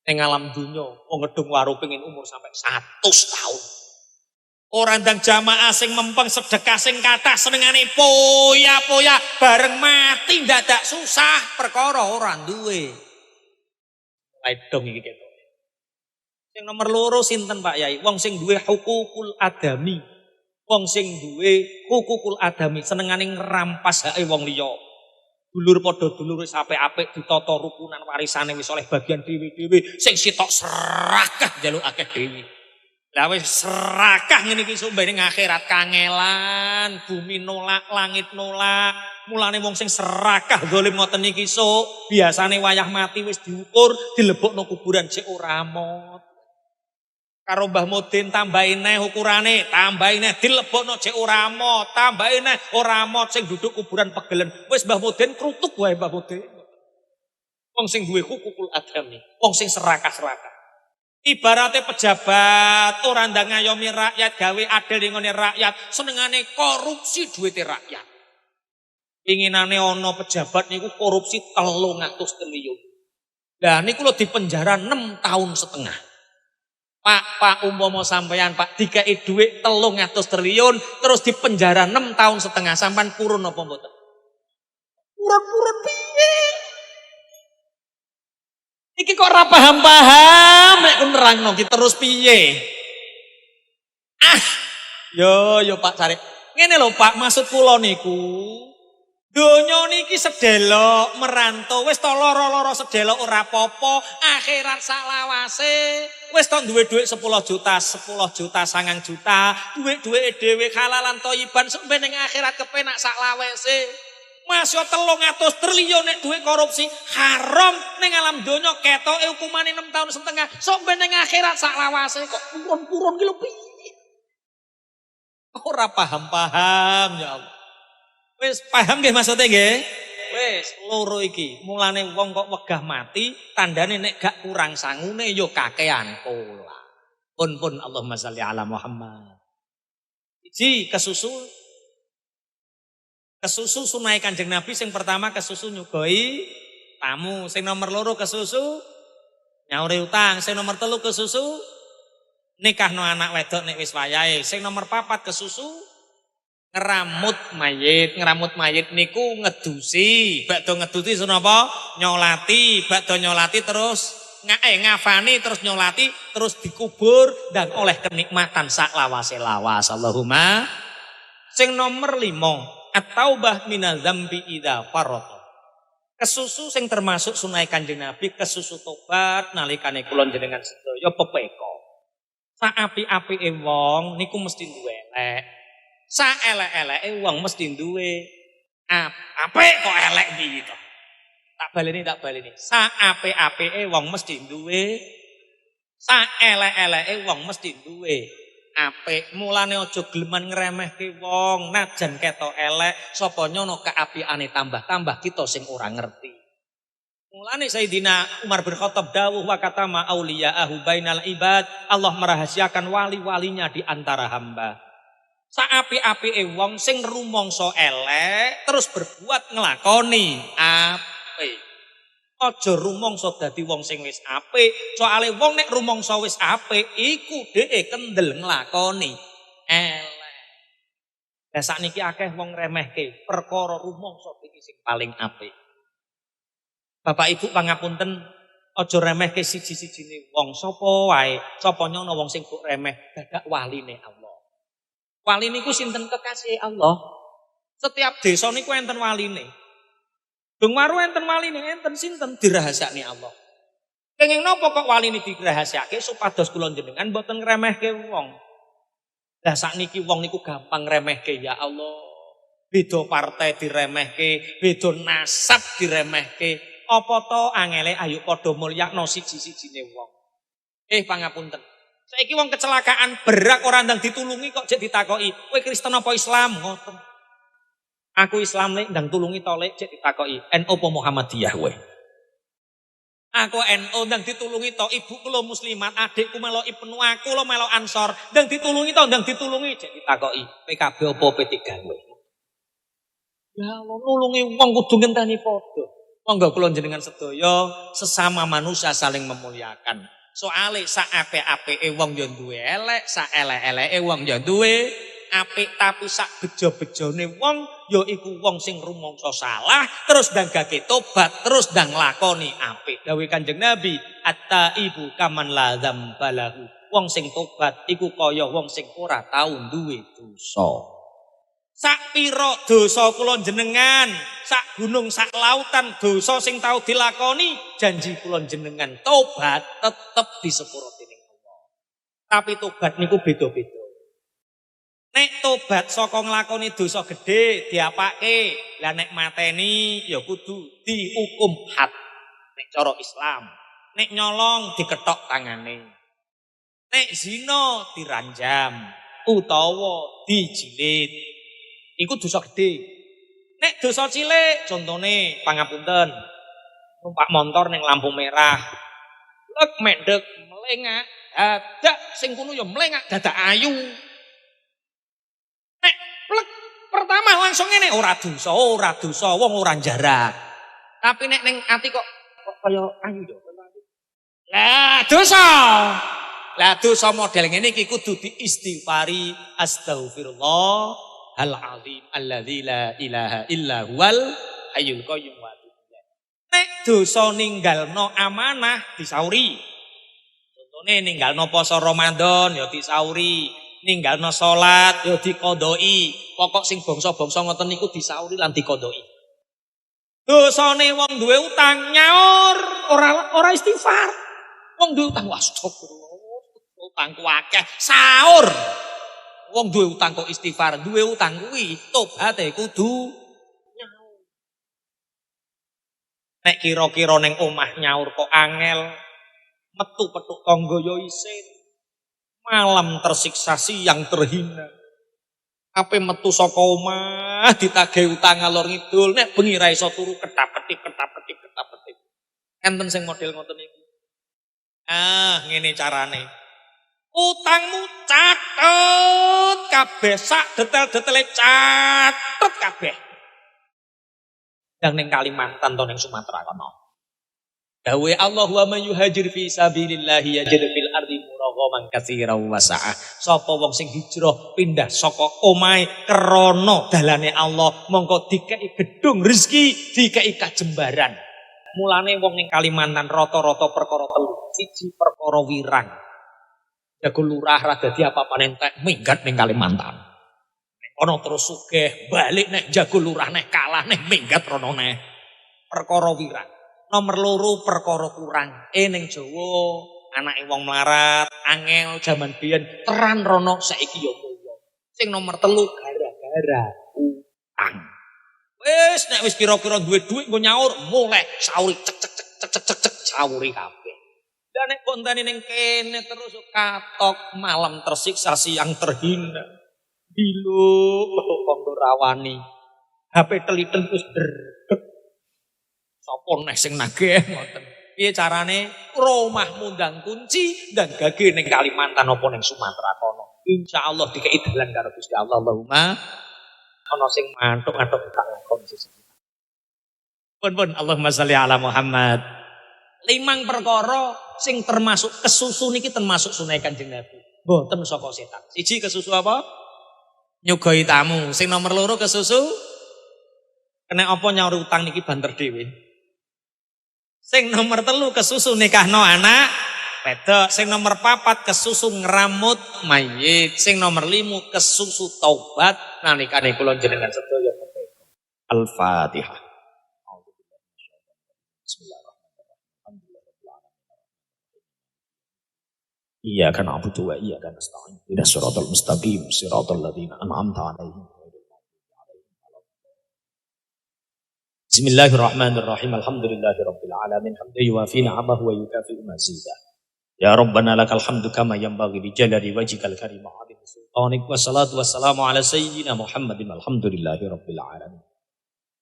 Ning alam dunya wong Kedung Waru pengin umur sampai 100 tahun. Ora ndang jamaah sing mempeng, sedekah sing kathah, senengane poya-poya, bareng mati dadak susah perkara ora duwe. Laidong iki ketok. Yang nomor loro sinten Pak Yai? Wong sing duwe hukukul adami. Wong sing duwe hukukul adami senengane ngrampas hake wong liya. Dulur padha dulur wis apik-apik ditata rukunan warisane wis oleh bagian dhewe-dhewe, sing sitok serakah njaluk akeh dhewe. Lah wis serakah ngene iki sumbene akhirat kangelan, bumi nolak, langit nolak. Mulane wong sing serakah zalim ngoten iki sok, biasane wayah mati wis diukur, dilebokno kuburan sik ora mot. Karo Mbah Mudin tambahin neh ukurane, tambahin neh dilebokno jek ora mot, tambahin neh ora mot sing duduk kuburan pegelen. Wis Mbah Mudin krutuk wae Mbah Mudin. Wong sing duwe hukukul adami, wong sing serakah-serakah. Ibarate pejabat ora ndang ngayomi rakyat, gawe adil ning rakyat, senengane korupsi duwite rakyat. Pinginane ana pejabat niku korupsi 300 triliun. Lah niku lho dipenjara 6 tahun setengah. Pak umpama sampeyan Pak dikai dhuwit 300 triliun terus dipenjara 6 tahun setengah, sampean purun apa mboten? Purun piye? Iki kok ora paham-paham nek ku nerangno ki terus piye? Yo Pak Carik. Ngene lho Pak, maksud kula niku donya niki sedelok merantau wis to lara-lara sedelok ora apa-apa, akhirat saklawase. Wis to duwe dhuwit 10 juta, 9 juta, dhuwit-dhuwite dhewe halalan thayyiban sampe ning akhirat kepenak saklawase. Masya 300 triliun nek dhuwit korupsi haram ning alam donya ketoke hukumane 6 tahun setengah, sampe ning akhirat saklawase kok purun-purun ki lho piye? Ora paham-paham ya Allah. Wis paham nggih maksudnya nggih? Wis loro iki. Mulane wong kok wegah mati, tandane nek gak kurang sangune ya kakean pola. Pun Allahumma sholli ala Muhammad. Iki kesusu sunai Kanjeng Nabi sing pertama kesusu nyugoi tamu, sing nomor loro kesusu nyauri utang, sing nomor 3 kesusu nikahno anak wedok nek wis wayahe, sing nomor 4 kesusu ngeramut mayit niku ngedusi, bakdo ngedusi sunapa? Nyolati, bakdo nyolati terus ngafani terus nyolati terus dikubur dan oleh kenikmatan saklawase lawas. Allahumma. Sing nomor 5, at-taubah minadzambi idza farata. Kesusu sing termasuk sunai Kanjeng Nabi, kesusu tobat nalikane kula jenengan sedaya pepeko. Sak apik-apike wong niku mesti duwe elek. Sak elek-eleke wong mesti duwe apik kok elek iki to. Tak baleni. Sak apik-apike wong mesti duwe, sak elek-eleke wong mesti duwe apik. Mulane aja geleman ngremehke wong, najan ketok elek, sapa nyono kaapiane tambah-tambah kita sing ora ngerti. Mulane Sayyidina Umar bin Khattab dawuh wa katama auliya'ahu bainal ibad, Allah merahasiakan wali-walinya di antara hamba. Saapi-apike wong sing rumangsa elek terus berbuat nglakoni apik. Aja rumangsa dadi wong sing wis apik, soale wong nek rumangsa wis apik iku dheke kendel nglakoni elek. Lah sakniki akeh wong ngremehke perkara rumangsa iki sing paling apik. Bapak Ibu pangapunten, aja remehke siji-sijine wong sapa wae, sapa nyono wong sing mbok remeh dadak waline Allah. Wali niku sinten kekasih Allah. Setiap desa niku enten waline. Dung waru enten waline, enten sinten dirahasiakne Allah. Kenging napa kok waline dirahasiake supados kula jenengan mboten ngremehke wong. Lah sakniki wong niku gampang ngremehke ya Allah. Beda partai diremehke, beda nasab diremehke. Apa to angele ayo padha mulyakno siji-sijine wong. Pangapunten. Saiki wong kecelakaan berak ora ndang ditulungi kok jek ditakoki, "Kowe Kristen apa Islam?" Ngoten. Aku Islam nek ndang tulungi to lek jek ditakoki, "NU apa Muhammadiyah kowe?" Aku NU ndang ditulungi to, ibu kula muslimat, adikku melok Ibnu, aku lo melok Ansor, ndang ditulungi to, ndang ditulungi jek ditakoki, "PKB apa P3 kowe?" Ya Allah, nulungi wong kudu ngenteni padha. Monggo kula jenengan sedaya sesama manusia saling memuliakan. Soale sak apik-apike wong ya duwe elek, sak elek-eleke wong ya duwe apik, tapi sak bejo-bejone wong ya iku wong sing rumangsa salah terus ndang gage tobat, terus ndang lakoni apik. Dawuh Kanjeng Nabi, "At-taibu kaman la dzambalahu." Wong sing tobat iku kaya wong sing ora tau duwe dosa. Sak pira dosa kula jenengan, sak gunung sak lautan dosa sing tau dilakoni, janji kula jenengan tobat tetep disepuro dening Allah. Tapi tobat niku beda-beda. Nek tobat saka nglakoni dosa gedhe diapake, lah nek mateni ya kudu dihukum had. Nek cara Islam, nek nyolong diketok tangane. Nek zina diranjam utawa dijilid. Iku dosa gede. Nek dosa cilik, contone pangapunten. Numpak motor ning lampu merah. Lek mendek melengak, dadak sing kuno ya melengak dadak ayu. Nek plek pertama langsung ngene, ora dosa, wong ora jarak. Tapi nek ning ati kok kaya ayu ya. Lah dosa. Lah dosa model ngene iki kudu diistighfari, astagfirullah Al-Azim alladzi la ilaha illa huwal hayyul qayyum wa atubu ilaih. Nek dosa ninggalno amanah disauri. Contone ninggalno poso Ramadan ya disauri, ninggalno salat ya dikodoi. Pokok sing bangsa-bangsa ngoten niku disauri lan dikodoi. Dosane wong duwe utang nyaur ora istighfar. Wong duwe utang astagfirullah, utangku akeh, saur. Wong duwe utang kok istighfar, duwe utang kuwi tobaté kudu nyaur. Nek kira-kira ning omah nyaur kok angel, metu petuk tangga ya isin. Malam tersiksa siang terhina. Ape metu saka omah ditagih utang ngalor ngidul, nek bengi ra iso turu ketap-ketip. Enten sing model ngoten iki. Ngene carane. Utangmu catet kabeh, sak detail-detaile catet kabeh. Yang ning Kalimantan to ning Sumatera kono. Dawuhe Allah wa may yuhajir fi sabilillahi yajid fil ardi muraghaman katsiran wa sa'ah. Sapa wong sing hijrah pindah saka omahe krana dalane Allah, mongko dikeki gedung rezeki, dikeki kajembaran. Mulane wong ning Kalimantan rata-rata perkara telu. Siji perkara wirang. Jago lurah ra dadi apa-apa entek minggat ning Kalimantan. Ono terus sugih, balik nek jago lurah nek kalah nek minggat rono neh. Perkara wirang. Nomor loro perkara kurang. Ning Jawa anake wong melarat, angel jaman biyen teran rono saiki ya mulya. Sing nomor telu gara-gara utang. Nek wis kira-kira duwe dhuwit nggo nyaur, mulai sauri cek sauri kabeh. Lah nek kontane ning kene terus katok malam tersiksa siang terhina. Dilu kok rawani. HP teliten terus derdek. Sapa nek sing nagih ngoten. Piye carane rumahmu ndang kunci dan gage ning Kalimantan apa ning Sumatera kono. Insyaallah dikei dalan karo Gusti Allah. Allahumma ana sing mantuk-mantuk tak lakoni sesuk. Pun Allahumma sholli ala Muhammad. 5 perkara sing termasuk kesusu niki termasuk sunah Kanjeng Nabi. Mboten saka setan. Siji kesusu apa? Nyugoi tamu. Sing nomor 2 kesusu kena apa nyaur utang niki banter dhewe. Sing nomor 3 kesusu nikahno anak wedok. Sing nomor 4 kesusu ngramut mayit. Sing nomor 5 kesusu taubat nalikane kula jenengan sedaya kepeku. Al-Fatihah. Iyyaka na'budu wa iyyaka nasta'in. Ihdinas siratal mustaqim, siratal ladzina an'amta 'alaihim. Bismillahirrahmanirrahim. Alhamdulillahirabbil alamin. Hamdan yuwafi ni'amahu wa yukafi'u mazidah. Ya Rabbana lakal hamdu kama yanbaghi li jalali wajhikal karim wa 'azimi sultanik. Wassalatu wassalamu ala sayyidina Muhammadin. Alhamdulillahirabbil alamin.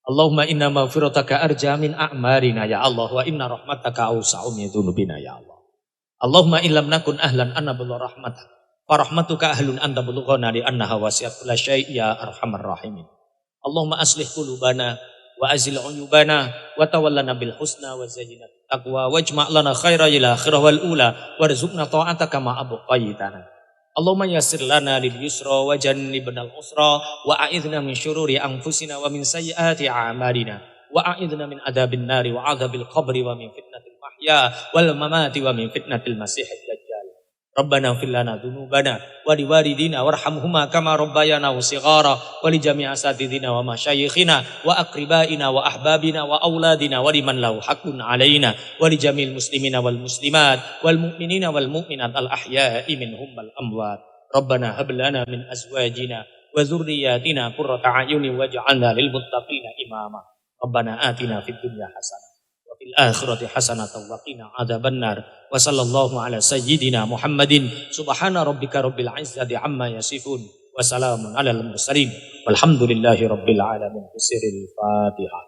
Allahumma inna maghfirataka arja min a'marina ya Allah wa inna rahmataka awsa'u min dzunubina ya Allah. Allahumma illam nakun ahlan anna billah rahmatak wa rahmatuka ahlun anta bulughana li annaha wasi'at kulla syai' ya arhamar rahimin. Allahumma aslih qulubana wa azil uyubana wa tawallana bil husna wa zayyina taqwa wajma' lana khaira ila akhirah wal ula warzuqna ta'ataka ma abqaitana. Allahumma yassir lana lil yusra wa jannibna al usra wa a'idna min syururi anfusina wa min sayyiati a'malina wa a'idna min adabin nari wa adzabil qabri wa min fitnatil ya wal mamati wa min fitnatil masihid dajjal. Rabbana ighfir lana dzunubana wa liwalidina warhamhuma kama rabbayana shighara wa li jami'i asatidina wa masyayikhina wa aqribaina wa ahbabina wa auladina wa liman lahu haqqun alaina wa li jami'il muslimina wal muslimat wal mu'minina wal mu'minat al ahya'i minhum wal amwat. Rabbana hab lana min azwajina wa dzurriyyatina qurrata a'yunin waj'alna lil muttaqina imama. Rabbana atina fid dunya hasanah fil akhirati hasanatan wa qina adzabannar. Wa sallallahu ala sayyidina Muhammadin subhana rabbika rabbil izzati amma yasifun wa salamun alal mursalin walhamdulillahi rabbil alamin. Bisiril Fatihah.